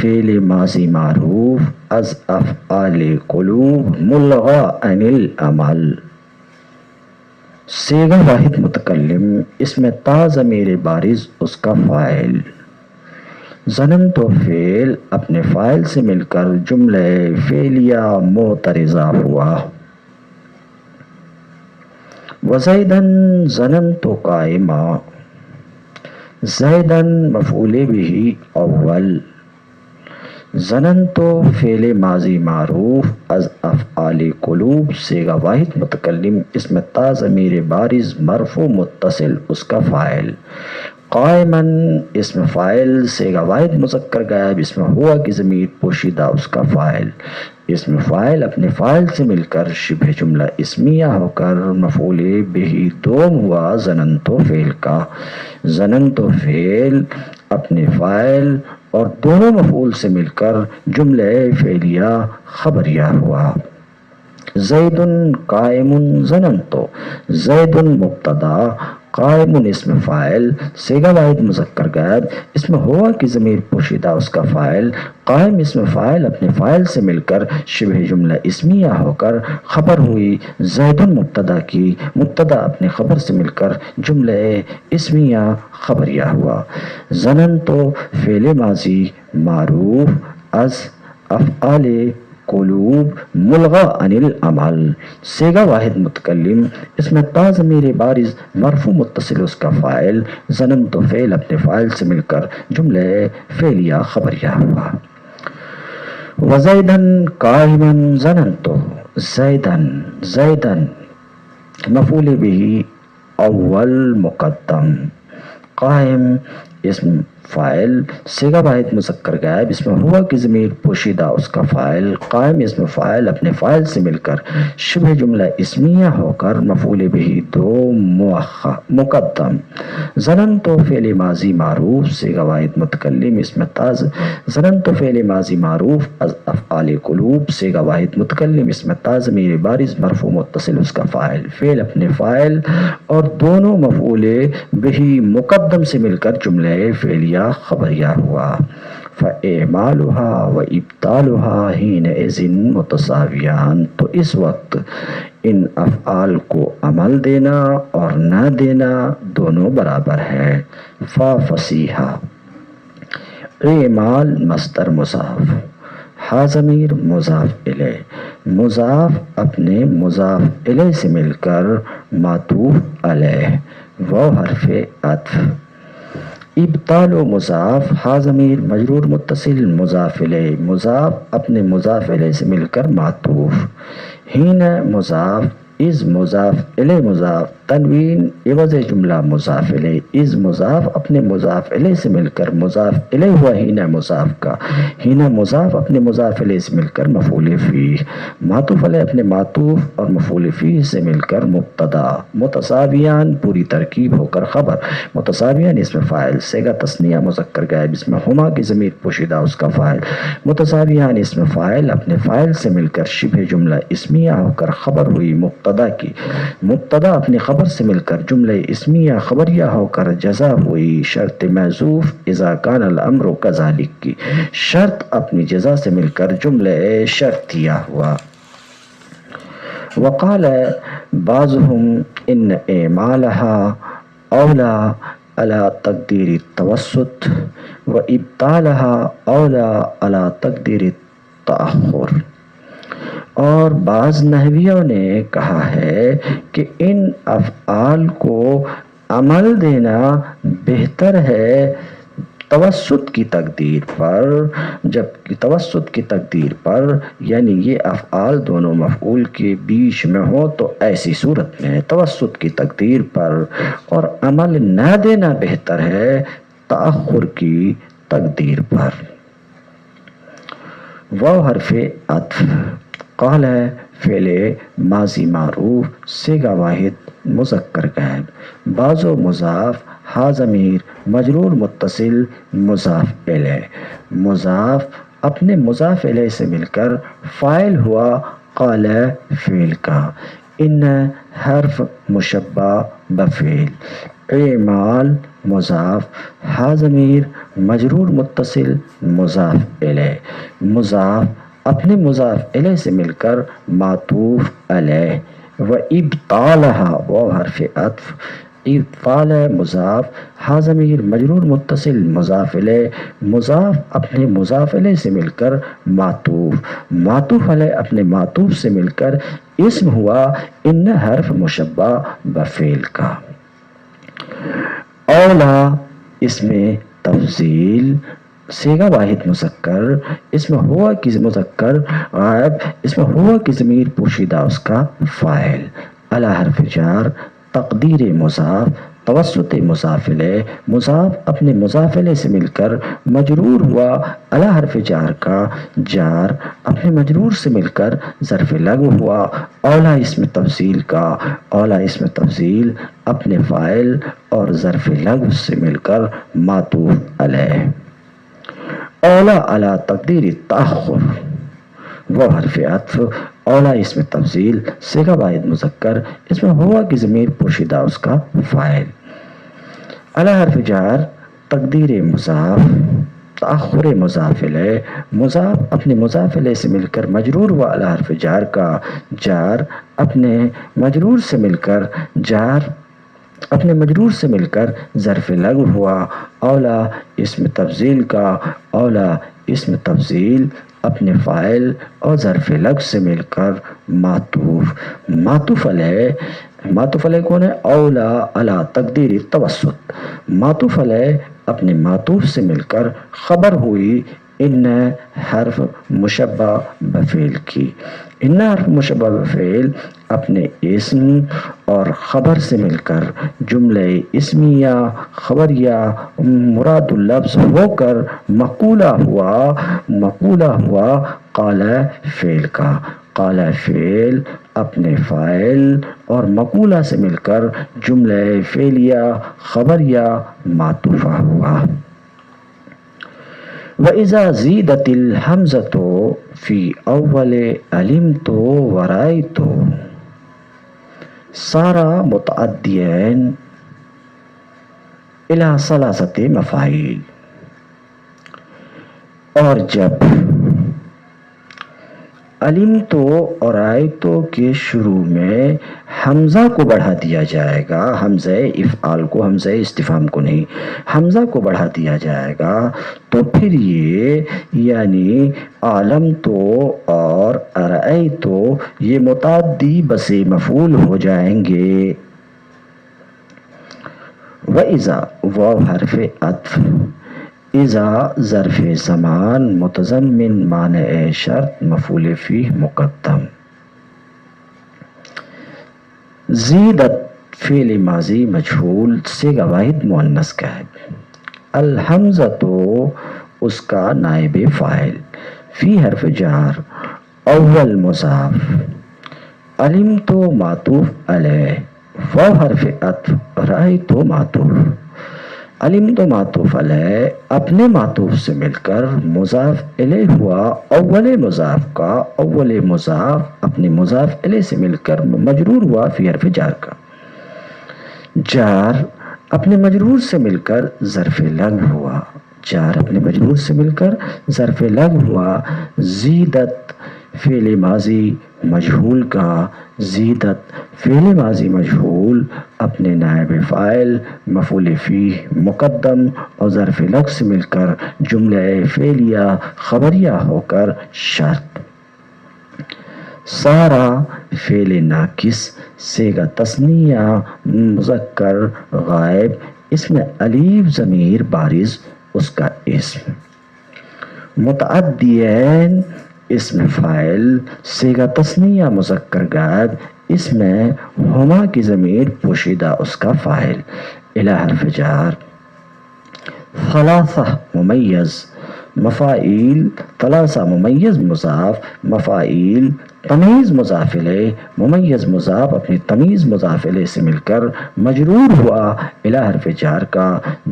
فعل ماضی معروف از افعال قلوب ملغی عن العمل. صیغہ واحد متکلم اسم تا ضمیر بارز اس کا فاعل. ظننت فعل اپنے فاعل سے مل کر جملہ فعلیہ معترضہ ہوا. وزیدا ظننت قائما. زیدا مفعول بہ اول. ظننت فعل ماضی معروف از افعال قلوب صیغہ واحد متکلم اسم تا ضمیر بارز مرفوع متصل اس کا فاعل. قائما اسم فاعل صیغہ واحد مذکر غائب اسم ہوا کی ضمیر پوشیدہ اس کا فاعل. اسم فاعل اپنے فاعل سے مل کر شبہ جملہ اسمیہ ہو کر مفعول بہ دوم ہوا ظننت فعل کا. ظننت فعل اپنے فاعل اور دونوں مفعول سے مل کر جملہ فعلیہ خبریہ ہوا. زید قائم ظننت. زید مبتدا قائم اسم فاعل صیغہ واحد مذکر غائب اسم ہوا کی ضمیر پوشیدہ اس کا فاعل. قائم اسم فاعل اپنے فاعل سے مل کر شبہ جملہ اسمیہ ہو کر خبر ہوئی. زید مبتدا کی مبتدا اپنے خبر سے مل کر جملہ اسمیہ خبریہ ہوا. ظننت فعل ماضی معروف از افعال قلوب ملغی عن العمل صیغہ واحد متکلم اسم تا ضمیر بارز مرفوع متصل اس کا فاعل. ظننت فعل اپنے فاعل سے مل کر جملہ فعلیہ خبریہ ہوا. وزیدا قائما ظننت. زیدا مفعول بہ اول مقدم. قائم اسم فاعل صیغہ واحد مذکر غائب اسم ہوا کی ضمیر پوشیدہ اس کا فاعل. قائم اسم فاعل اپنے فاعل سے مل کر شبہ جملہ اسمیہ ہو کر مفعول بہ دو مقدم. ظننت فعل ماضی معروف صیغہ واحد متکلم اسم تاز. ظننت فعل ماضی معروف از افعال قلوب صیغہ واحد متکلم اسم تا ضمیر بارز مرفوع متصل اس کا فاعل. فعل اپنے فاعل اور دونوں مفعول بہ مقدم سے مل کر جملہ فعلیہ خبریہ ہوا. فَإِعْمَالُهَا وَإِبْطَالُهَا حِينَئِذٍ مُتَسَاوِيَانِ. تو اس وقت ان افعال کو عمل دینا اور نہ دینا دونوں برابر ہے. فَفَصِیحَ اعمال مصدر مضاف، ہا ضمیر مضاف الیہ، مضاف اپنے مضاف الیہ سے مل کر معطوف علیہ، واو حرف عطف، ابطال و مضاف، ہا ضمیر مجرور متصل مضاف الیہ، مضاف اپنے مضاف الیہ سے مل کر معطوف، حین مضاف، از مضاف الیہ مضاف، تنوین عوض جملہ مضاف الیہ، از مضاف اپنے مضاف الیہ سے مل کر مضاف الیہ ہوا حین مضاف کا، حین مضاف اپنے مضاف الیہ سے مل کر مفعول فیہ، معطوف علیہ اپنے معطوف اور مفعول فیہ سے مل کر مبتدا، متساویان پوری ترکیب ہو کر خبر، متساویان اسم فاعل، صیغہ تثنیہ مذکر غائب، اس میں ہما کی ضمیر پوشیدہ اس کا فاعل، متساویان اسم فاعل اپنے فاعل سے مل کر شبہ جملہ اسمیہ ہو کر خبر ہوئی مبتدا کی، مبتدا اپنی خبر سے مل کر جملہ اسمیہ خبریہ ہو کر جزا ہوئی، شرط محذوف اذا کان الامر کذالک کی، شرط اپنی جزا سے مل کر جملہ شرطیہ ہوا۔ وقال بعضهم ان اعمالها اولا على تقدیر التوسط و ابطالها اولا على تقدیر التأخر، اور بعض نحویوں نے کہا ہے کہ ان افعال کو عمل دینا بہتر ہے توسط کی تقدیر پر، جبکہ توسط کی تقدیر پر یعنی یہ افعال دونوں مفعول کے بیچ میں ہوں تو ایسی صورت میں توسط کی تقدیر پر، اور عمل نہ دینا بہتر ہے تأخر کی تقدیر پر۔ واو حرف عطف، قال ہے فعل ماضی معروف، صیغہ واحد مذکر غائب، بعض و مضاف، ہا ضمیر مجرور متصل مضاف الیہ، مضاف اپنے مضاف الیہ سے مل کر فاعل ہوا قال فعل کا، ان حرف مشبہ بفعل، اعمال مضاف، ہا ضمیر مجرور متصل مضاف الیہ، مضاف اپنے مضاف الیہ سے مل کر معطوف علیہ، و ابطالها واو حرف عطف، ابطال مضاف، ہا ضمیر مجرور متصل مضاف الیہ، مضاف اپنے مضاف الیہ سے مل کر معطوف، معطوف علیہ اپنے معطوف سے مل کر اسم ہوا ان حرف مشبہ بفعل کا۔ اولا اس میں تفضیل، صیغہ واحد مذکر، اس میں ہوا کی مذکر غائب، اس میں ہوا کی ضمیر پوشیدہ اس کا فاعل، اعلی حرف جار، تقدیر مضاف، توسط مضاف الیہ، مضاف اپنے مضاف الیہ سے مل کر مجرور ہوا اعلی حرف جار کا، جار اپنے مجرور سے مل کر ظرف لغو ہوا اولا اسم تفضیل کا، اولا اسم تفضیل اپنے فاعل اور ظرف لغو سے مل کر معطوف علیہ، اولا علی تقدیر التأخر، وہ حرف عطف، اولا اسم تفضیل، صیغہ واحد مذکر، اس میں ہوا کی ضمیر پوشیدہ اس کا فاعل، اعلی حرف جار، تقدیر مضاف، تأخر مضاف الیہ، مضاف اپنے مضاف الیہ سے مل کر مجرور ہوا اعلی حرف جار کا، جار اپنے مجرور سے مل کر، جار اپنے مجرور سے مل کر ظرف لغو ہوا اولا اسم تفضیل کا، اولا اسم تفضیل اپنے فاعل اور ظرف لغو سے مل کر معطوف، معطوف علیہ، معطوف علیہ کون ہے؟ اولا علی تقدیر التوسط، معطوف علیہ اپنے معطوف سے مل کر خبر ہوئی ان حرف مشبہ بفعل کی، ان حرف مشبہ بفعل اپنے اسم اور خبر سے مل کر جملہ اسمیہ خبریہ مراد اللفظ ہو کر مقولہ ہوا قال فعل کا، قال فعل اپنے فاعل اور مقولہ سے مل کر جملہ فعلیہ خبریہ معطوفہ ہوا۔ وَإِذَا زِيدَتِ الْحَمْزَةُ فِي أَوَّلِ عَلِمْتُ وَرَأَيْتُ صار متعدیًا الی ثلاثۃ مفاعیل، اور جب علم تو اور آیتو کے شروع میں حمزہ کو بڑھا دیا جائے گا، حمزہ افعال کو، حمزہ استفہام کو نہیں، حمزہ کو بڑھا دیا جائے گا، تو پھر یہ یعنی عالم تو اور ارأیتو یہ متعدی بس مفعول ہو جائیں گے۔ وَإِذَا واو حرف عطف، اذا ظرف زمان متضمن مانع شرط مفعول فیہ مقدم، زیدت فعل ماضی مجہول صیغہ واحد مؤنث کا ہے، الحمزہ تو اس کا نائب فاعل، فی حرف جار اول مضاف، علم تو معطوف علیہ، واو حرف عطف رأیت تو معطوف، علم تو معطوف علیہ اپنے معطوف سے مل کر مضاف الیہ ہوا، اول مضاف کا اول مضاف اپنے مضاف الیہ سے مل کر مجرور ہوا فی حرف جار کا، جار اپنے مجرور سے مل کر ظرف لغو ہوا، جار اپنے مجرور سے مل کر ظرف لغو ہوا، زیدت فعل ماضی مجہول کا، زیدت فعل ماضی مجہول اپنے نائب فاعل مفعول فیہ مقدم اور ظرف لغو سے مل کر جملہ فعلیہ خبریہ ہو کر شرط، سارا فعل ناقص صیغہ تثنیہ مذکر غائب، اس میں الف ضمیر بارز اس کا اسم، متعدیین اسم فاعل صیغہ تثنیہ مذکر غائب، اس میں ہما کی ضمیر پوشیدہ اس کا فاعل، الی حرف جار، ثلاثہ ممیز مفاعیل، ثلاثہ ممیز مضاف، مفاعیل تمیز مضاف الیہ، ممیز مضاف اپنی تمیز مضاف الیہ سے مل کر مجرور ہوا الی حرف جار کا،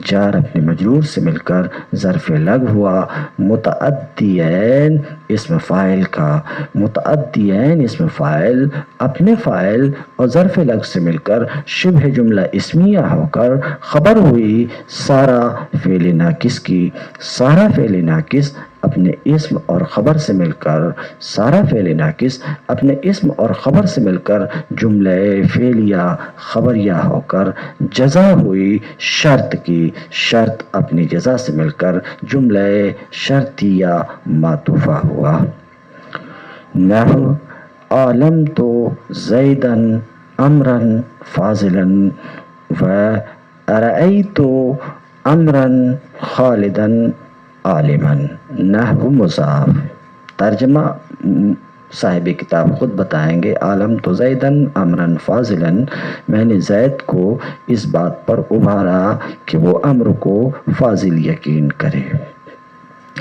جار اپنے مجرور سے مل کر ظرف لغو ہوا، متعدیین اسم فاعل کا، متعدیین اسم فاعل اپنے فاعل اور ظرف لغو سے مل کر شبہ جملہ اسمیہ ہو کر خبر ہوئی سارا فعل ناقص کی، سارا فعل ناقص اپنے اسم اور خبر سے مل کر، سارا فعل ناقص اپنے اسم اور خبر سے مل کر جملہ فعلیہ خبریہ ہو کر جزا ہوئی شرط کی، شرط اپنی جزا سے مل کر جملہ شرطیہ معطوفہ ہوا، نحو عالم تو زیدن امرن فاضلا و ارأیت امرن خالدن عالما، نحو مضاف، ترجمہ صاحب کتاب خود بتائیں گے، عالم تو زیدن امرن فاضلا، میں نے زید کو اس بات پر ابھارا کہ وہ امر کو فاضل یقین کرے،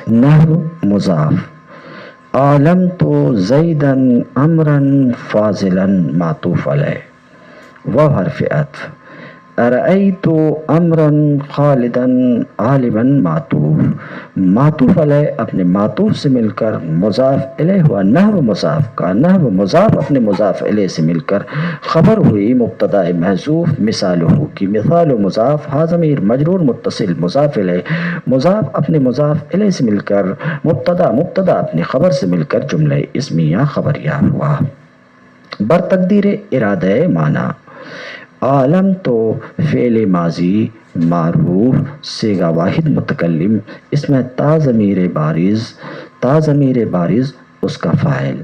نحو مضاف، عالم تو زیدن امرن فاضلا معطوف علیہ، واو حرف عطف، ارأیت امرا خالدا عالما معطوف، معطوف علیہ اپنے معطوف سے مل کر مضاف الیہ ہوا، نحو مضاف کا، نحو مضاف اپنے مضاف الیہ سے مل کر خبر ہوئی مبتدا محذوف مثالہ کی، مثال مضاف ہا ضمیر مجرور متصل مضاف الیہ، مضاف اپنے مضاف الیہ سے مل کر مبتدا، مبتدا اپنے خبر سے مل کر جملہ اسمیہ خبریہ ہوا، برتقدیر ارادہ معنی، عالم تو فعل ماضی معروف صیغہ واحد متکلم، اس میں تا ضمیر بارز، تا ضمیر بارز اس کا فاعل،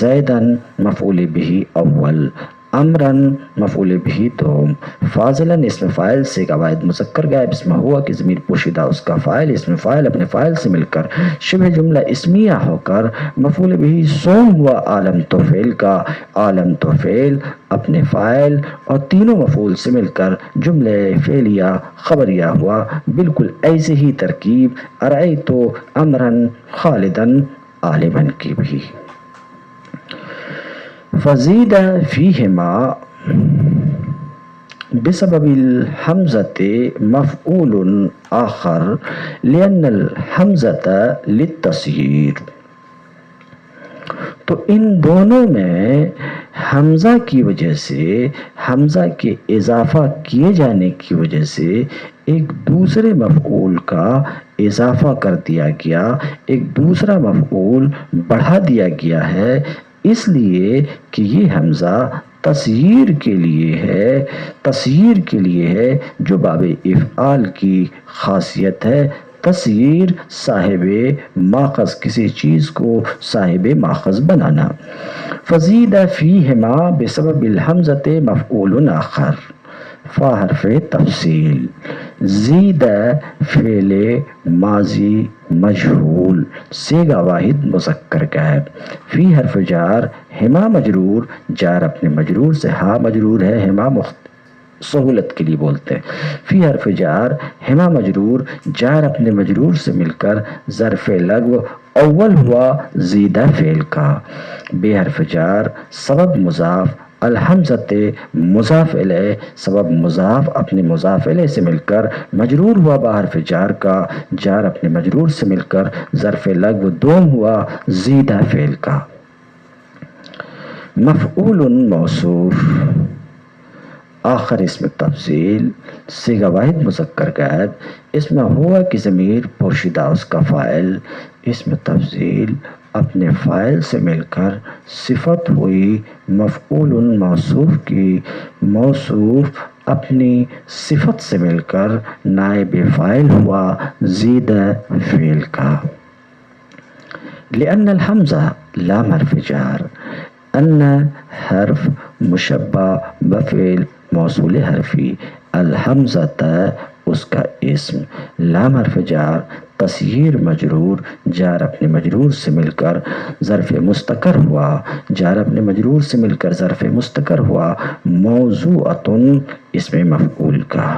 زیدن مفعول بہ اول، امرن مفعول بہ دوم، فاضلا اسم فاعل صیغہ واحد مذکر غائب، اس میں ہوا کہ ضمیر پوشیدہ اس کا فاعل، اسم فاعل اپنے فاعل سے مل کر شبہ جملہ اسمیہ ہو کر مفعول بہ سوم ہوا عالم تو فعل کا، عالم تو فعل اپنے فاعل اور تینوں مفعول سے مل کر جملہ فعلیہ خبریہ ہوا، بالکل ایسے ہی ترکیب ارأیت امرن خالدن عالما کی بھی، فزید فیہما بسبب الحمزة مفعول آخر لأن الحمزة للتصغیر، تو ان دونوں میں حمزہ کی وجہ سے، حمزہ کے اضافہ کیے جانے کی وجہ سے ایک دوسرے مفعول کا اضافہ کر دیا گیا، ایک دوسرا مفعول بڑھا دیا گیا ہے، اس لیے کہ یہ حمزہ تصغیر کے لیے ہے، تصغیر کے لیے ہے جو باب افعال کی خاصیت ہے۔ تصغیر صاحب ماخذ، کسی چیز کو صاحب ماخذ بنانا۔ فزید فیہما بسبب الحمزۃ مفعول آخر، فا حرف تفصیل، زید فعل ماضی مجہول، صیغہ واحد مذکر غائب، فی حرف جار، ہما مجرور، جار اپنے مجرور سے، ہا مجرور ہے، ہما سہولت کے لیے بولتے ہیں، فی حرف جار، ہما مجرور، جار اپنے مجرور سے مل کر ظرف لغو اول ہوا زیدہ فعل کا، بے حرف جار، سبب مضاف، الحمزۃ مضاف الیہ، سبب مضاف اپنے مضاف الیہ سے مل کر مجرور ہوا با حرف جار کا، جار اپنے مجرور سے مل کر ظرف لغو دوم ہوا زیدہ فعل کا۔ مفعول موصوف، آخر اسم تفضیل، صیغہ واحد مذکر غائب، اسم ہوا کی ضمیر پوشیدہ اس کا فاعل، اسم تفضیل اپنے فاعل سے مل کر صفت ہوئی مفعول موصوف کی، موصوف اپنی صفت سے مل کر نائب فاعل ہوا زیدہ فعل کا۔ لأن الحمزہ لام حرف جار، ان حرف مشبہ بفعل موصول حرفی، الحمزۃ اس کا اسم، لام حرف جار، تصغیر مجرور، جار اپنے مجرور سے مل کر ظرف مستقر ہوا، جار اپنے مجرور سے مل کر ظرف مستقر ہوا، موضوعۃ اسم مفعول کا،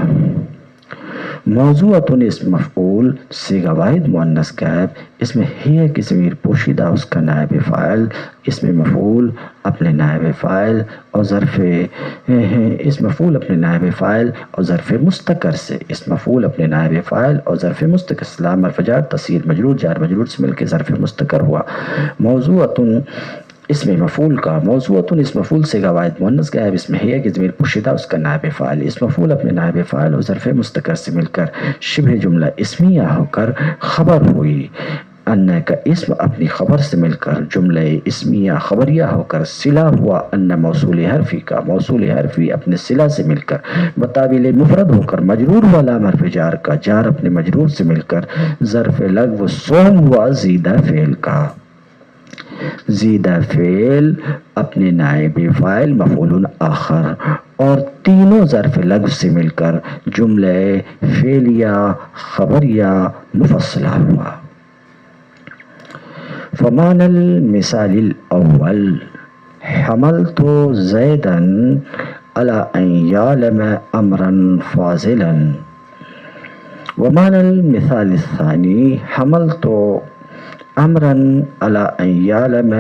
موضوعۃ اسم مفعول، صیغہ واحد مؤنث غائب، اس میں ہی کی ضمیر پوشیدہ اس کا نائب فاعل، اسم مفعول اپنے نائب فاعل اور ظرف، اسم مفعول اپنے نائب فاعل اور ظرف مستقر سے، اسم مفعول اپنے نائب فاعل اور ظرف مستقر سے، لام حرف جار، تصغیر مجرور، جار مجرور سے مل کے ظرف مستقر ہوا، موضوعۃ اسم مفعول کا، موضوعۃ اسم مفعول صیغہ واحد مؤنث غائب، اس میں ہے کی ضمیر پوشیدہ اس کا نائب فاعل، اسم مفعول اپنے نائب فاعل اور ظرف مستقر سے مل کر شبہ جملہ اسمیہ ہو کر خبر ہوئی، ان کا اسم اپنی خبر سے مل کر جملہ اسمیہ خبریہ ہو کر صلہ ہوا، ان موصول حرفی کا، موصول حرفی اپنے صلہ سے مل کر بتابل مفرد ہو کر مجرور ہوا، لام حرف جار کا، جار اپنے مجرور سے مل کر ظرف لغو سوم ہوا زیدہ فعل کا، زیدہ فعل اپنے نائب فاعل مفعول آخر اور تینوں ظرف لغو سے مل کر جملہ فعلیہ خبریہ مفصلہ ہوا۔ فمعنى المثال الأول حملت زيدا على أن يعلم أمرا فاضلا، ومعنى المثال الثاني حملت أمرا على أن يعلم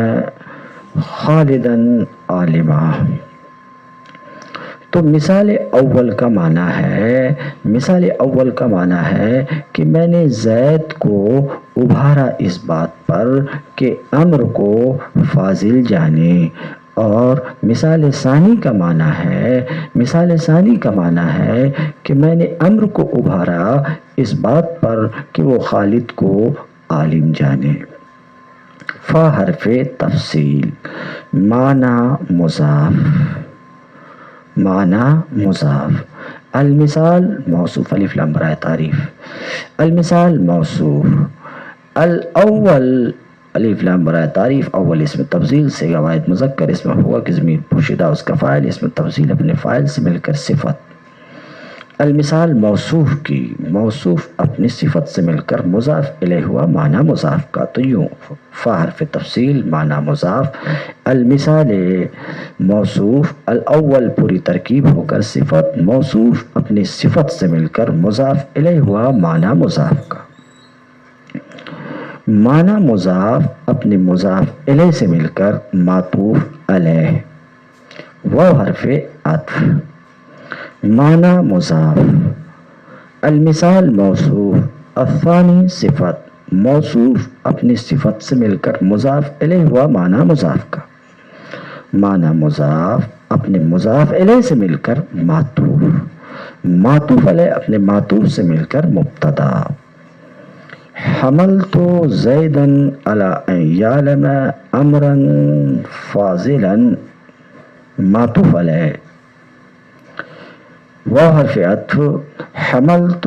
خالدا عالما۔ تو مثال اول کا معنی ہے، مثال اول کا معنی ہے کہ میں نے زید کو ابھارا اس بات پر کہ امر کو فاضل جانے، اور مثال ثانی کا معنی ہے، مثال ثانی کا معنی ہے کہ میں نے امر کو ابھارا اس بات پر کہ وہ خالد کو عالم جانے۔ فا حرف تفصیل، معنی مضاف، معنی مضاف، المثال موصوف، الف لام برائے تعریف، المثال موصوف، الاول الف لام برائے تعریف، اول اسم تفضیل صیغہ واحد مذکر، اسم ہوا کی ضمیر پوشیدہ اس کا فاعل، اسم تفضیل اپنے فاعل سے مل کر صفت، المثال موصوف کی، موصوف اپنی صفت سے مل کر مضاف الیہ ہوا معنی مضاف کا، تو یوں فا حرف تفصیل معنی مضاف، المثال موصوف، الاول پوری ترکیب ہو کر صفت، موصوف اپنی صفت سے مل کر مضاف الیہ ہوا معنی مضاف کا، معنی مضاف اپنے مضاف الیہ سے مل کر معطوف علیہ، واو حرف عطف، معنی مضاف، المثال موصوف، الثانی صفت، موصوف اپنی صفت سے مل کر مضاف الیہ ہوا معنی مضاف کا، معنی مضاف اپنے مضاف الیہ سے مل کر معطوف، معطوف علیہ اپنے معطوف سے مل کر مبتدا. حملت زیدا علی ان یعلم امرا فاضلا معطوف علیہ. واو حرف عطف. حملت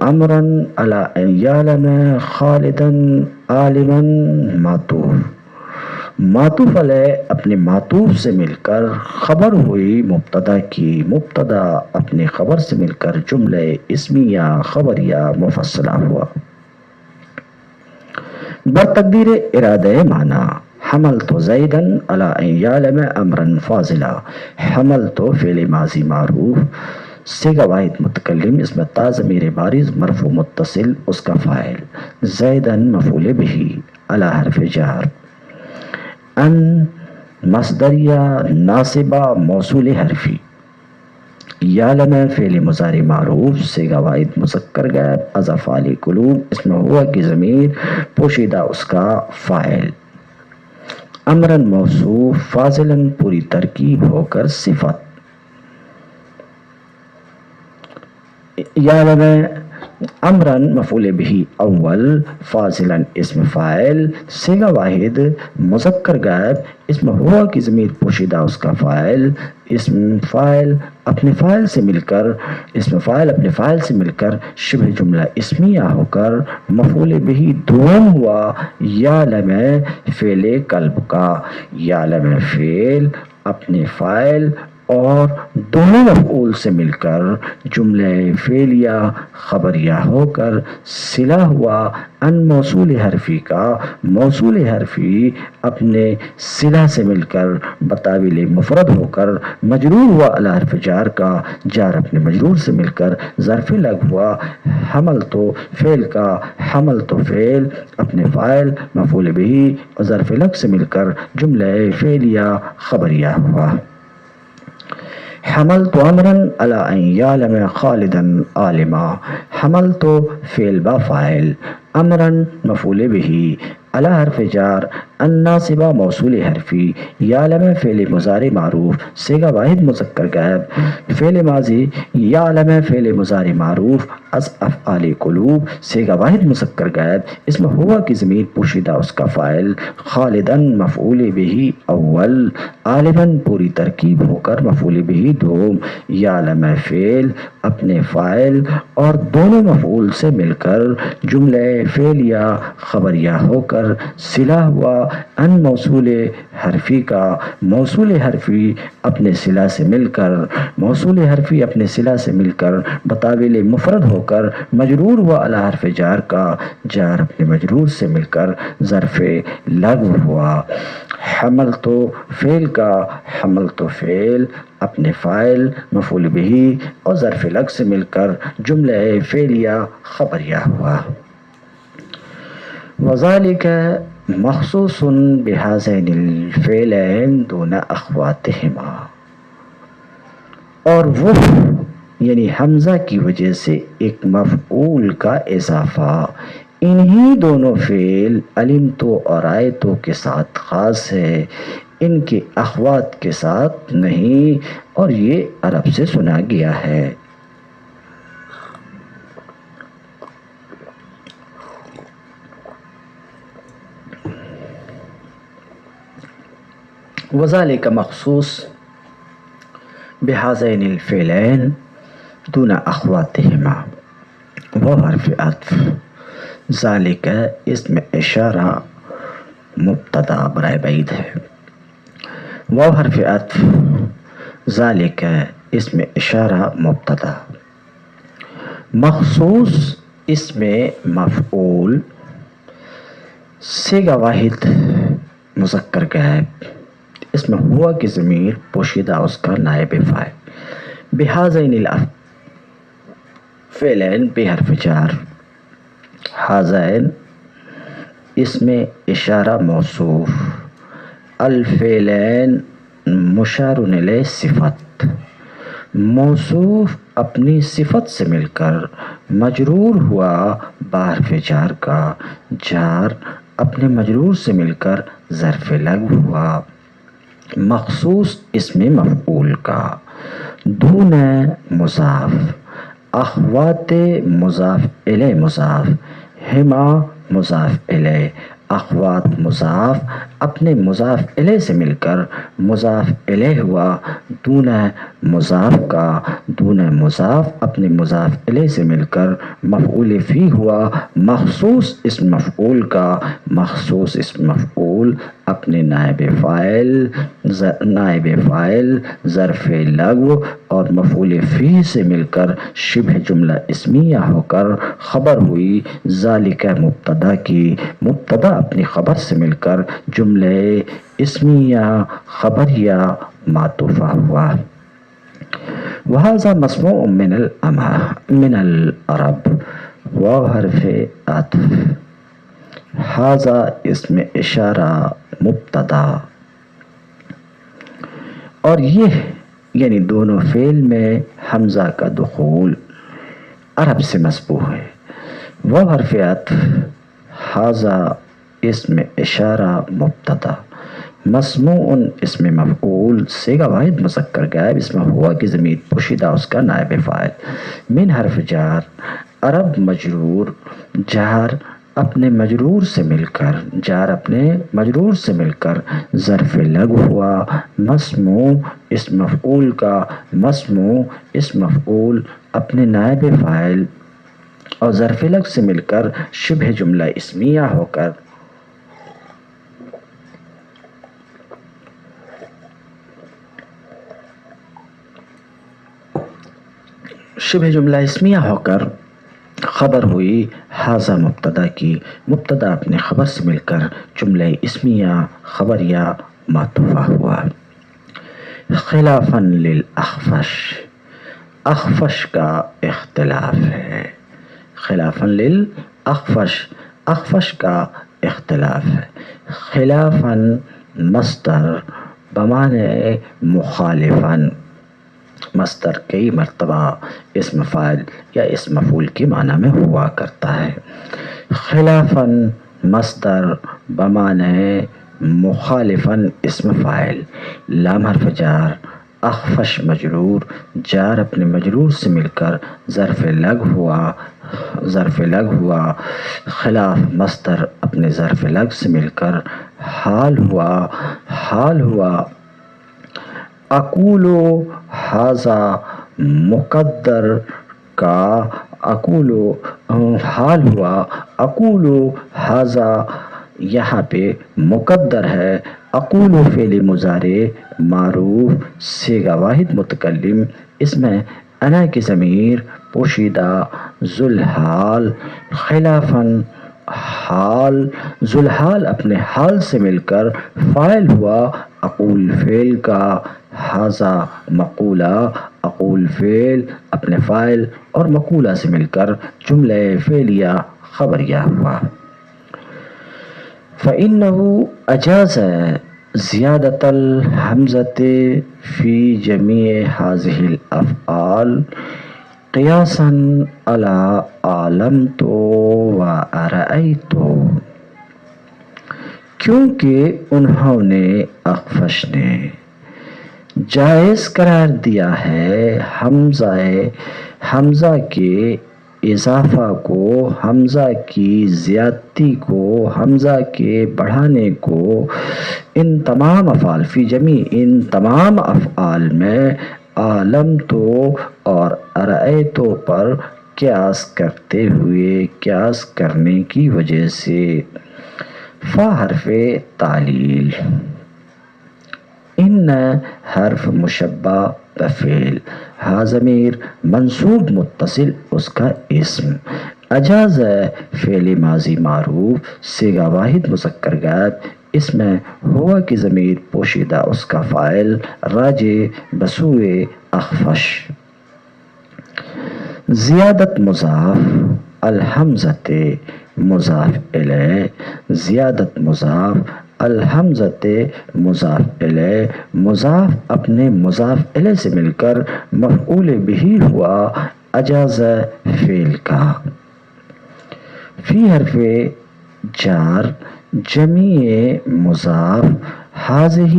امرا علی ان یعلم خالدا عالما معطوف. معطوف علیہ اپنے معطوف سے مل کر خبر ہوئی مبتدا کی. مبتدا اپنے خبر سے مل کر جملہ اسمیہ خبریہ مفصلہ ہوا. برتقدیر ارادہ معنی. حملت زیدا علی ان یعلم امرا فاضلا. حملت فعل ماضی معروف صیغہ واحد متکلم اس میں تا ضمیر بارز مرفوع متصل اس کا فاعل. زیدا مفعول بہ علی حرف جر. ان مصدریہ ناصبہ موصول حرفی. یعلم فعل مضارع معروف صیغہ واحد مذکر غائب اضافہ علی قلوب اس میں ہوا کی ضمیر پوشیدہ اس کا فاعل. امرا موصوف فاضلا پوری ترکیب ہو کر صفت. یعلم امرا مفعول بہ اول فاضلا اسم فاعل صیغہ واحد مذکر غائب اس میں ہوا کی ضمیر پوشیدہ اس کا فاعل. اسم فاعل اپنے فاعل سے مل کر اسم فاعل اپنے فاعل سے مل کر شبہ جملہ اسمیہ ہو کر مفعول بہ دوم ہوا. یعلم فعل قلب کا. یعلم فعل اپنے فاعل اور دونوں مفعول سے مل کر جملہ فعلیہ خبریہ ہو کر صلہ ہوا. ان موصول حرفی کا. موصول حرفی اپنے صلہ سے مل کر بطاول مفرد ہو کر مجرور ہوا علی حرف جار کا. جار اپنے مجرور سے مل کر ظرف لغو ہوا. حملت فعل کا. حملت فعل اپنے فاعل مفعول بہ اور ظرف لغو سے مل کر جملہ فعلیہ خبریہ ہوا. حملت امرا علی ان یعلم خالدا عالما. حملت فعل با فاعل امرا مفعول بہ علی حرف جار الناصبہ موصول حرفی. یعلم فعل مضارع معروف صیغہ واحد مذکر غائب فعل ماضی. یعلم فعل مضارع معروف از افعال قلوب صیغہ واحد مذکر غائب اس میں ہوا کی ضمیر پوشیدہ اس کا فاعل. خالدا مفعول بہ اول عالما پوری ترکیب ہو کر مفعول بہ دوم. یعلم فعل اپنے فاعل اور دونوں مفعول سے مل کر جملہ فعلیہ خبریہ ہو کر صلہ ہوا. ان موصول حرفی کا. موصول حرفی اپنے صلہ سے مل کر موصول حرفی اپنے صلہ سے مل کر بطاول مفرد ہو کر مجرور ہوا علی حرف جار کا. جار اپنے مجرور سے مل کر ظرف لغو ہوا. حملت فعل کا. حملت فعل اپنے فاعل مفعول بہ اور ظرف لغو سے مل کر جملہ فعلیہ خبریہ ہوا. وذالک مخصوص بہذین الفعلین دون اخواتہما. اور وہ یعنی حمزہ کی وجہ سے ایک مفعول کا اضافہ انہی دونوں فعل علمتو اور آیتو کے ساتھ خاص ہے، ان کے اخوات کے ساتھ نہیں، اور یہ عرب سے سنا گیا ہے. وذالک مخصوص بہذین الفعلین دون اخواتہما. وہ حرف عطف. ذالک اسم اشارہ مبتدا برائے بعید ہے. وہ حرف عطف. ذالک اسم اشارہ مبتدا. مخصوص اسم مفعول صیغہ واحد مذکر غائب اس میں ہوا کی ضمیر پوشیدہ اس کا نائب فاعل. بہذین الفعلین بحرف جار. ہذین اسم اشارہ موصوف. الفعلین مشار الیہ صفت. موصوف اپنی صفت سے مل کر مجرور ہوا بحرف جار کا. جار اپنے مجرور سے مل کر ظرف لغو ہوا. مخصوص اسم مفعول کا. دون مضاف. اخوات مضاف الیہ مضاف، ہما مضاف الیہ، اخوات مضاف اپنے مضاف الیہ سے مل کر مضاف الیہ ہوا، دون مضاف کا دون مضاف اپنے مضاف الیہ سے مل کر مفعول فی ہوا، مخصوص اسم مفعول کا مخصوص اسم مفعول اپنے نائب فاعل ظرف لغو اور مفعول فی سے مل کر شبہ جملہ اسمیہ ہو کر خبر ہوئی، ذالک مبتدا کی، مبتدا اپنی خبر سے مل کر جملہ اسمیہ خبریہ معطوفہ ہوا۔ وہذا مسموع من العرب، واو حرف عطف، ھذا اسم اشارہ مبتدا، اور یہ یعنی دونوں فعل میں حمزہ کا دخول عرب سے مسبوع ہے۔ واو حرف عطف، ھذا اسم اشارہ مبتدا، مسموع اسم مفعول صیغہ واحد مذکر غائب اسم ہوا کی ضمیر پوشیدہ اس کا نائب فاعل، من حرف جار، عرب مجرور، جار اپنے مجرور سے مل کر ظرف لغو ہوا، مسموع اسم مفعول کا مسموع اسم مفعول اپنے نائب فاعل اور ظرف لغو سے مل کر شبہ جملہ اسمیہ ہو کر خبر ہوئی، ھذا مبتدا کی، مبتدا اپنے خبر سے مل کر جملہ اسمیہ خبریہ معطوفہ ہوا۔ خلافاً للاخفش، اخفش کا اختلاف ہے، خلافاً للاخفش، اخفش کا اختلاف ہے۔ خلافاً مصدر بمعنی مخالفاً، مصدر کئی مرتبہ اسم فاعل یا اسم مفعول کے معنی میں ہوا کرتا ہے۔ خلافاً مصدر بمعنی مخالفاً اسم فاعل، لام حرف جار، اخفش مجرور، جار اپنے مجرور سے مل کر ظرف لغو ہوا، خلاف مصدر اپنے ظرف لغو سے مل کر حال ہوا، اقولو ھذا مقدر کا اقولو حال ہوا، اقولو ھذا یہاں پہ مقدر ہے، اقولو فعل مضارع معروف صیغہ واحد متکلم، اس میں انا کی ضمیر پوشیدہ، ذوالحال، خلافاً حال، ذوالحال اپنے حال سے مل کر فاعل ہوا، اقول فعل کا، ھذا مقولہ، اقول فعل اپنے فاعل اور مقولہ سے مل کر جملہ فعلیہ خبریہ ہوا۔ فَإِنَّهُ أَجَازَ زِيَادَةَ الْحَمْزَةِ فِي جَمِيعِ هَذِهِ الْأَفْعَالِ قِيَاسًا عَلَىٰ عَلَمْتُ وَأَرَأَيْتُ، کیونکہ انہوں نے اخفش نے جائز قرار دیا ہے حمزہ کے اضافہ کو، حمزہ کی زیادتی کو، حمزہ کے بڑھانے کو، ان تمام افعال فی جمیع ان تمام افعال میں، علمتو اور ارأیتو پر قیاس کرتے ہوئے، قیاس کرنے کی وجہ سے۔ فا حرف تعلیل، ان حرف مشبہ بفعل، ہا ضمیر منصوب متصل اس کا اسم، اجاز فعل ماضی معروف صیغہ واحد مذکر غائب، اس میں ہوا کی ضمیر پوشیدہ اس کا فاعل راجع بسوئے اخفش۔ زیادت مضاف، الحمزۃ مضاف الیہ، زیادت مضاف، الحمزۃ مضاف الیہ، مضاف اپنے مضاف الیہ سے مل کر مفعول بہ ہوا، اجاز فعل کا۔ فی حرف جار، جمیع مضاف، ھذہ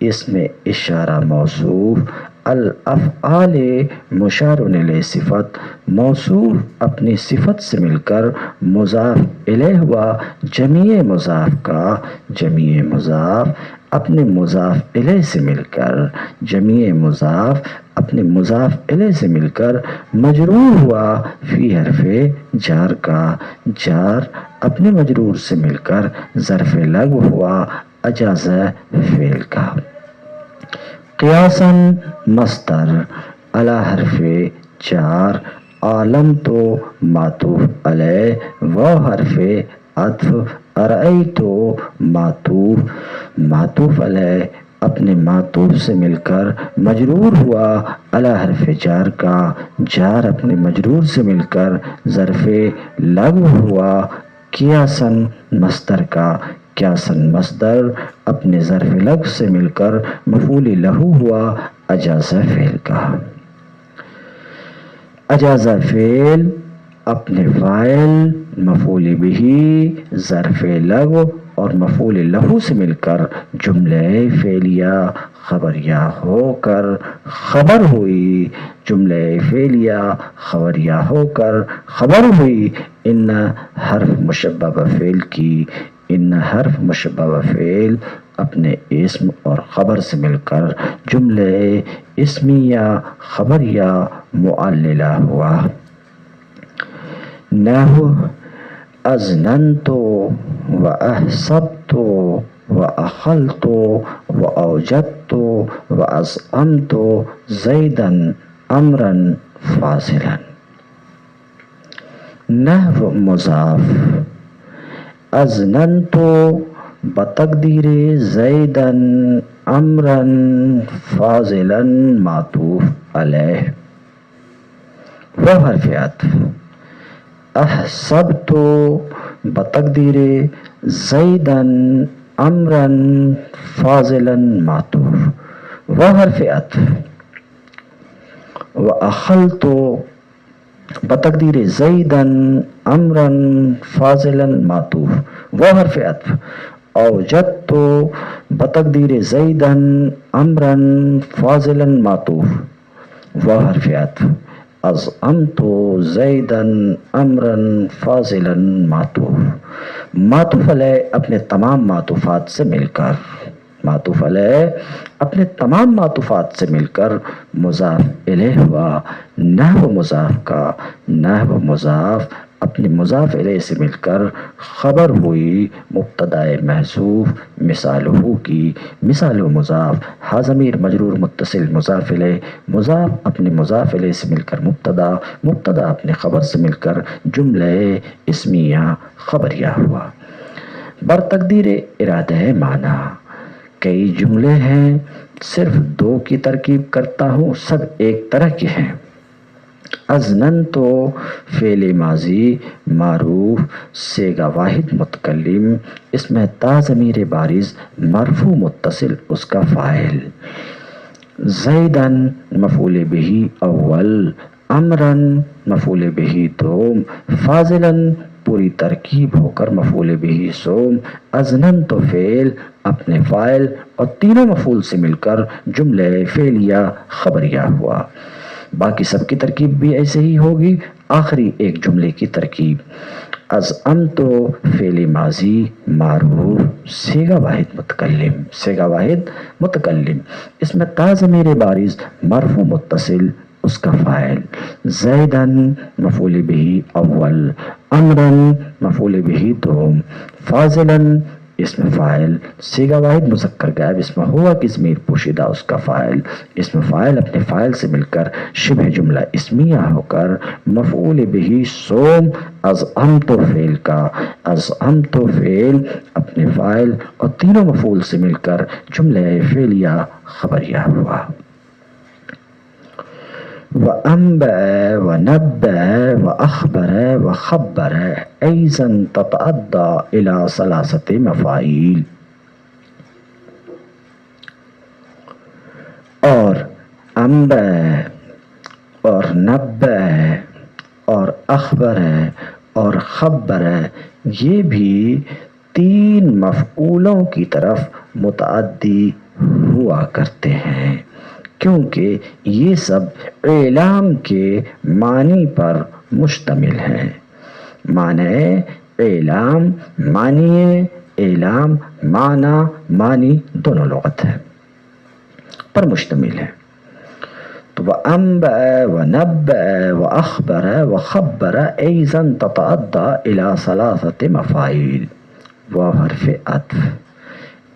اسم اشارہ موصوف، الافعال مشار الیہ صفت موصوف اپنی صفت سے مل کر مضاف الیہ ہوا جمیع مضاف کا جمیع مضاف اپنے مضاف الیہ سے مل کر جمیع مضاف اپنے مضاف الیہ سے مل کر مجرور ہوا فی حرف جار کا جار اپنے مجرور سے مل کر ظرف لغو ہوا اجاز فعل کا قیاساً مصدر علی حرف جار عالم تو معطوف علیہ و حرف عطف ارأیت معطوف علیہ اپنے معطوف سے مل کر مجرور ہوا علی حرف جار کا جار اپنے مجرور سے مل کر ظرف لغو ہوا قیاساً مصدر کا قیاساً مصدر اپنے ظرف لغو سے مل کر مفعول لہو ہوا اجازہ فعل کا اجازہ فعل اپنے فاعل مفعول بہ ظرف لغو اور مفعول لہو سے مل کر جملہ فعلیہ خبریہ ہو کر خبر ہوئی جملہ فعلیہ خبریہ ہو کر خبر ہوئی ان حرف مشبہ بفعل کی ان حرف مشبہ بفعل اپنے اسم اور خبر سے مل کر جملہ اسمیہ خبریہ معللہ ہوا نحو اظننت و احسبت و اخلت و اوجدت و ازعمت زیدا امرا فاضلا نحو مضاف اظننت بتقدیر زیدا امرا فاضلا معطوف علیہ و حرف عطف احسبت بتقدیر زیدا امرا فاضلا معطوف و حرف عطف و اخلت بتقدیر زیدا امرا فاضلا معطوف و حرف عطف اوجدت بتقدیر زیدا امرا فاضلا معطوف و حرف عطف ازعمت زیدا امرا فاضلا معطوف معطوف علیہ اپنے تمام معطوفات سے مل کر معطوف علیہ اپنے تمام معطوفات سے مل کر مضاف الیہ ہوا نحو مضاف کا نحو مضاف اپنے مضاف الیہ سے مل کر خبر ہوئی مبتدا محذوف مثالہ کی مثال مضاف ہا ضمیر مجرور متصل مضاف الیہ مضاف اپنے مضاف الیہ سے مل کر مبتدا مبتدا اپنے خبر سے مل کر جملہ اسمیہ خبریہ ہوا بر تقدیر ارادہ معنی کئی جملے ہیں صرف دو کی ترکیب کرتا ہوں سب ایک طرح کے ہیں اظننت فعل ماضی معروف صیغہ واحد متکلم اس میں تا ضمیر بارز مرفوع متصل اس کا فاعل زیدن مفعول بہ اول امرن مفعول بہ دوم فاضلن پوری ترکیب ہو کر مفعول بہ سوم اظننت فعل اپنے فاعل اور تینوں مفعول سے مل کر جملہ فعلیہ خبریہ ہوا باقی سب کی ترکیب بھی ایسے ہی ہوگی آخری ایک جملے کی ترکیب ازعمت فعل ماضی معروف صیغہ واحد متکلم اس میں تا ضمیر بارز مرفوع متصل اس کا فاعل زیدن مفعول بہ اول امرن مفعول بہ دوم فاضلن اسم فاعل صیغہ واحد مذکر غائب اسم ہوا کی ضمیر پوشیدہ اس کا فاعل اسم فاعل اپنے فاعل سے مل کر شبہ جملہ اسمیہ ہو کر مفعول بہ سوم ازعمت فعل کا ازعمت فعل اپنے فاعل اور تینوں مفعول سے مل کر جملہ فعلیہ خبریہ ہوا وأنبأ ونبأ وأخبر وخبر أيضا تتعدى إلى ثلاثة مفاعيل اور انبأ اور نبأ اور اخبر اور خبر یہ بھی تین مفعولوں کی طرف متعدی ہوا کرتے ہیں کیونکہ یہ سب اعلام کے معنی پر مشتمل ہیں. معنی اعلام، معنی اعلام، معنی دونوں لغت ہے پر مشتمل ہے. تو وَأَنبَأَ وَنَبَّأَ وَأَخْبَرَ وَخَبَّرَ أيضا تتعدى إلى 3 مفاعيل. واو حرف عطف،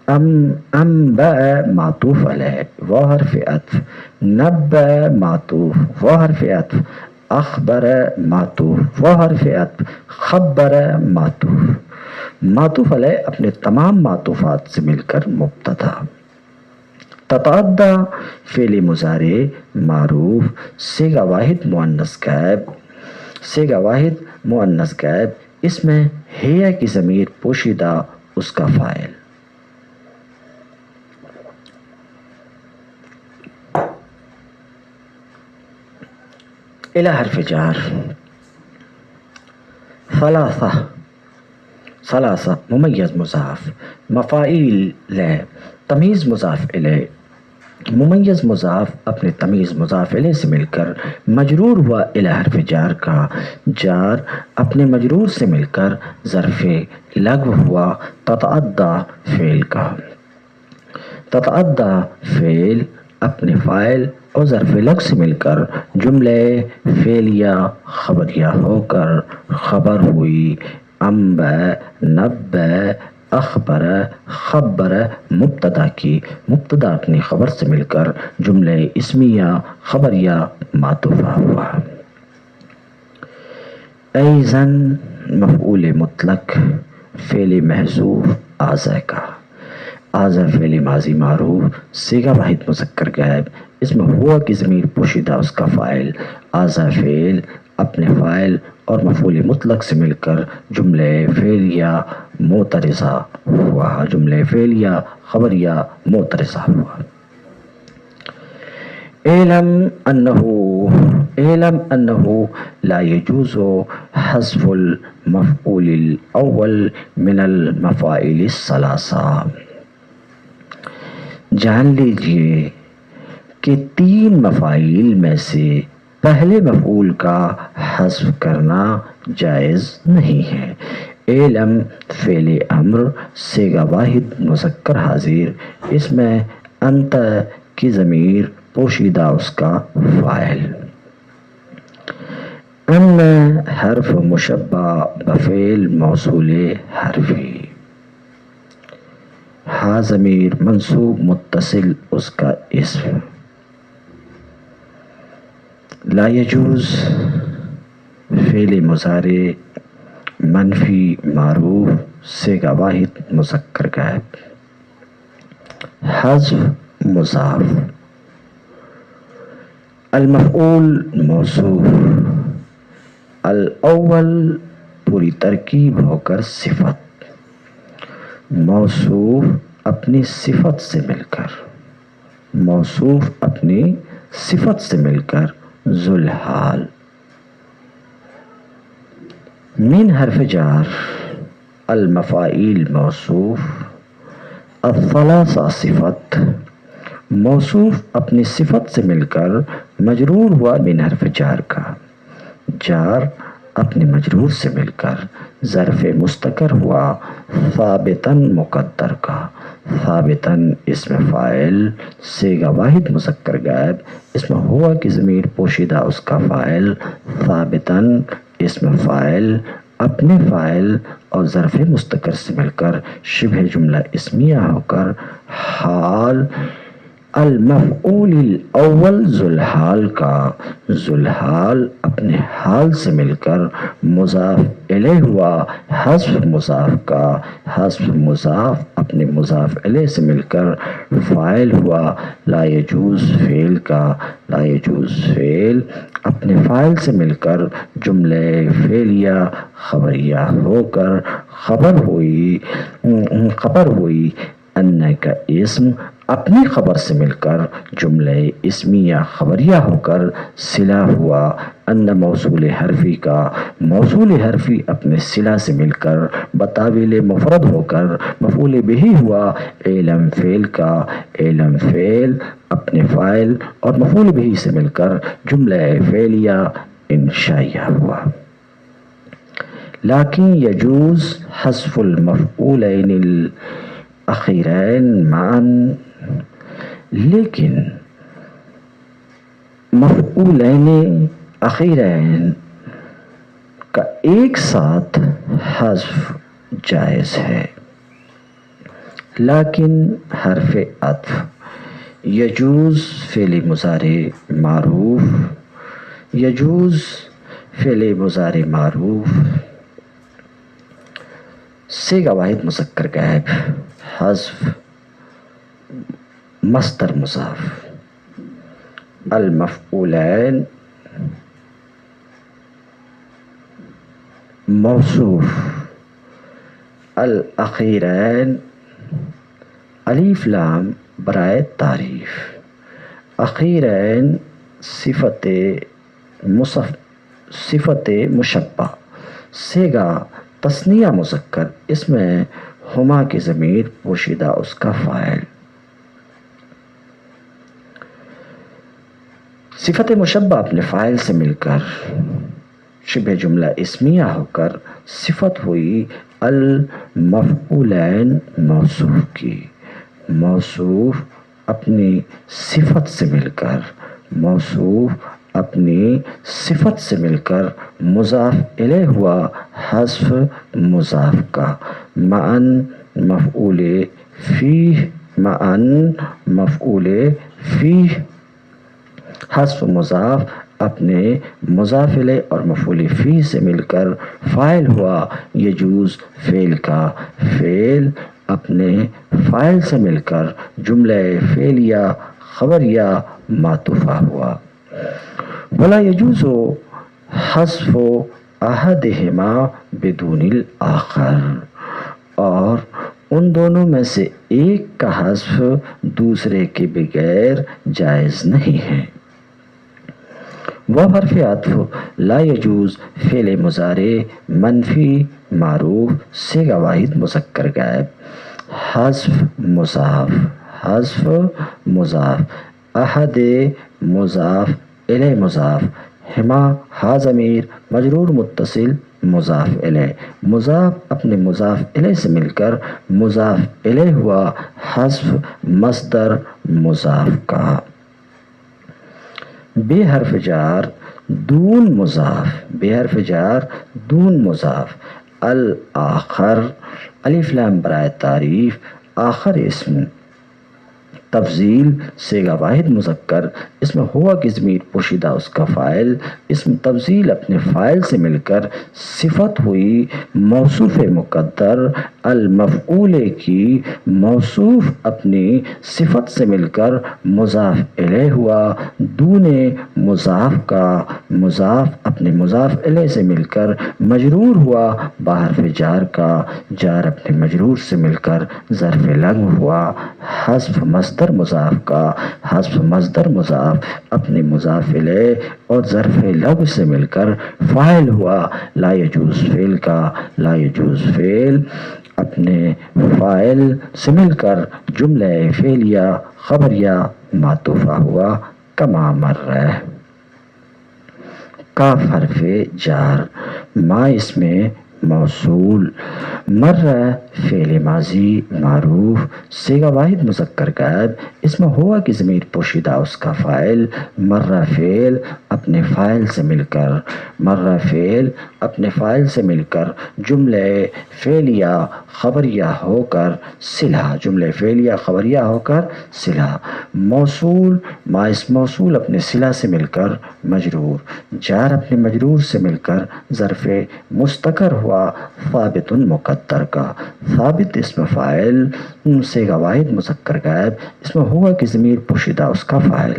انبأ معطوف علیہ واو حرف عطف، نبأ معطوف واو حرف عطف، اخبر معطوف واو حرف عطف، خبر معطوف علیہ اپنے تمام معطوفات سے مل کر مبتدا. تتعدى فعل مضارع معروف صیغہ واحد مؤنث غائب، اس میں ہی کی ضمیر پوشیدہ اس کا فاعل. الى حرف جار. ثلاثہ ممیز مضاف، مفاعیل لہ تمیز مضاف الیہ. ممیز مضاف اپنے تمیز مضاف الیہ سے مل کر مجرور ہوا الى حرف جار کا، جار اپنے مجرور سے مل کر ظرف لغو ہوا تتعدی فعل کا. تتعدی فعل اپنے فاعل اور ظرف لغو سے مل کر جملے فعلیہ خبریہ ہو کر خبر ہوئی انبأ، نبأ، اخبر، خبر مبتدا کی. مبتدا اپنی خبر سے مل کر جملے اسمیہ خبریہ معطوفہ ہوا. ایضاً مفعول مطلق فعل محذوف آذا کا. آذا فعل ماضی معروف صیغہ واحد مذکر غائب، اس میں ہوا کی ضمیر پوشیدہ اس کا فاعل. آذا فعل اپنے فاعل اور مفعول مطلق سے مل کر جملے فعلیہ معترضہ ہوا، جملے فعلیہ خبریہ معترضہ ہوا. اعلم انه لا يجوز حذف المفعول الاول من المفاعل الثلاثہ. جان لیجئے کہ 3 مفاعیل میں سے پہلے مفعول کا حذف کرنا جائز نہیں ہے. علم فعل امر صیغہ واحد مذکر حاضر، اس میں انت کی ضمیر پوشیدہ اس کا فاعل. ان حرف مشبہ بفعل موصول حرفی، ہا ضمیر منصوب متصل اس کا اسم. لا یجوز فعل مضارع منفی معروف صیغہ واحد مذکر غائب. حذف مضاف، المفعول موصوف، الاول پوری ترکیب ہو کر صفت، موصوف اپنی صفت سے مل کر، موصوف اپنی صفت سے مل کر ذوالحال. من حرف جار المفاعیل موصوف، الثلاثہ صفت، موصوف اپنی صفت سے مل کر مجرور ہوا من حرف جار کا، جار اپنے مجرور سے مل کر ظرف مستقر ہوا ثابتاً مقدر کا. ثابتاً اسم فاعل صیغہ واحد مذکر غائب، اس میں ہوا کی ضمیر پوشیدہ اس کا فاعل. ثابتاً اسم فاعل اپنے فاعل اور ظرف مستقر سے مل کر شبہ جملہ اسمیہ ہو کر حال المفعول الاول ذوالحال کا. ذوالحال اپنے حال سے مل کر مضاف الیہ ہوا حذف مضاف کا. حذف مضاف اپنے مضاف الیہ سے مل کر فاعل ہوا لا یجوز فعل کا. لا یجوز فعل اپنے فاعل سے مل کر جملے فعلیہ خبریہ ہو کر خبر ہوئی ان کا اسم اپنی خبر سے مل کر جملہ اسمیہ خبریہ ہو کر صلہ ہوا ان موصول حرفی کا موصول حرفی اپنے صلہ سے مل کر بتاویل مفرد ہو کر مفعول بہ ہوا علم فعل کا علم فعل اپنے فاعل اور مفعول بہ سے مل کر جملہ فعلیہ انشائیہ ہوا۔ لیکن یجوز حذف المفعولین الاخیرین معا، لیکن مفعولین اخیرین کا ایک ساتھ حذف جائز ہے، لیکن حرف عطف یجوز فعل مضارع معروف یجوز فعل مضارع معروف صیغہ واحد مذکر غائب حذف مصدر مضاف المفعولین موصوف الاخیرین الف لام برائے تعریف اخیرین صفت مشبہ صیغہ تثنیہ مذکر اس میں ہما کی ضمیر پوشیدہ اس کا فاعل صفت مشبہ اپنے فاعل سے مل کر شبہ جملہ اسمیہ ہو کر صفت ہوئی المفعولین موصوف کی موصوف اپنی صفت سے مل کر موصوف اپنی صفت سے مل کر مضاف الیہ ہوا حذف مضاف کا معاً مفعول فیہ معاً مفعول فیہ حذف مضاف اپنے مضاف الیہ اور مفعول فیہ سے مل کر فاعل ہوا یجوز فعل کا فعل اپنے فاعل سے مل کر جملہ فعلیہ خبریہ معطوفہ ہوا ولا یجوز حذف احدہما بدون الآخر اور ان دونوں میں سے ایک کا حذف دوسرے کے بغیر جائز نہیں ہے۔ وہ حرف عطف لا یجوز فعل مضارع منفی معروف صیغہ واحد مذکر غائب حذف مضاف احد مضاف الیہ مضاف ہما ہا ضمیر مجرور متصل مضاف الیہ مضاف اپنے مضاف الیہ سے مل کر مضاف الیہ ہوا حذف مصدر مضاف کا بے حرف جار دون مضاف الآخر الف لام برائے تعریف آخر اسم تفضیل صیغہ واحد مذکر اس میں ہوا کی ضمیر پوشیدہ اس کا فاعل اسم تفضیل اپنے فاعل سے مل کر صفت ہوئی موصوف مقدر المفعول کی موصوف اپنی صفت سے مل کر مضاف الیہ ہوا دون مضاف کا مضاف اپنے مضاف الیہ سے مل کر مجرور ہوا بحرف جار کا جار اپنے مجرور سے مل کر ظرف لغو ہوا حذف مصدر مضاف کا حذف مصدر مضاف اپنے مضاف الیہ اور ظرف لغو سے مل کر فاعل ہوا لا یجوز فعل کا لا یجوز فعل اپنے فاعل سے مل کر جملہ فعلیہ خبریہ معطوفہ ہوا کما مر کاف حرف جار ما اس میں موصول مر فعل ماضی معروف صیغہ واحد مذکر غائب اس میں ہوا کی ضمیر پوشیدہ اس کا فاعل مر فعل اپنے فاعل سے مل کر مر فعل اپنے فاعل سے مل کر جملہ فعلیہ خبریہ ہو کر صلہ جملہ فعلیہ خبریہ ہو کر صلہ موصول ما اس موصول اپنے صلہ سے مل کر مجرور جار اپنے مجرور سے مل کر ظرف مستقر ہوا ثابت مقدر کا ثابت اسم فاعل صیغہ واحد مذکر غائب اس میں ہوا کی ضمیر پوشیدہ اس کا فاعل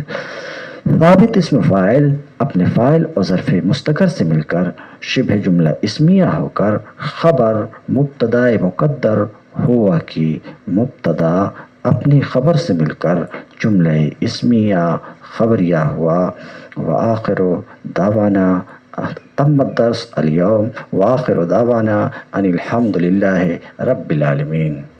ثابت اسم فاعل اپنے فاعل اور ظرف مستقر سے مل کر شبہ جملہ اسمیہ ہو کر خبر مبتدا مقدر ہوا کی مبتدا اپنی خبر سے مل کر جملہ اسمیہ خبریہ ہوا۔ وآخر دعوانا تم الدرس اليوم وآخر دعوانا ان الحمد للہ رب العالمین۔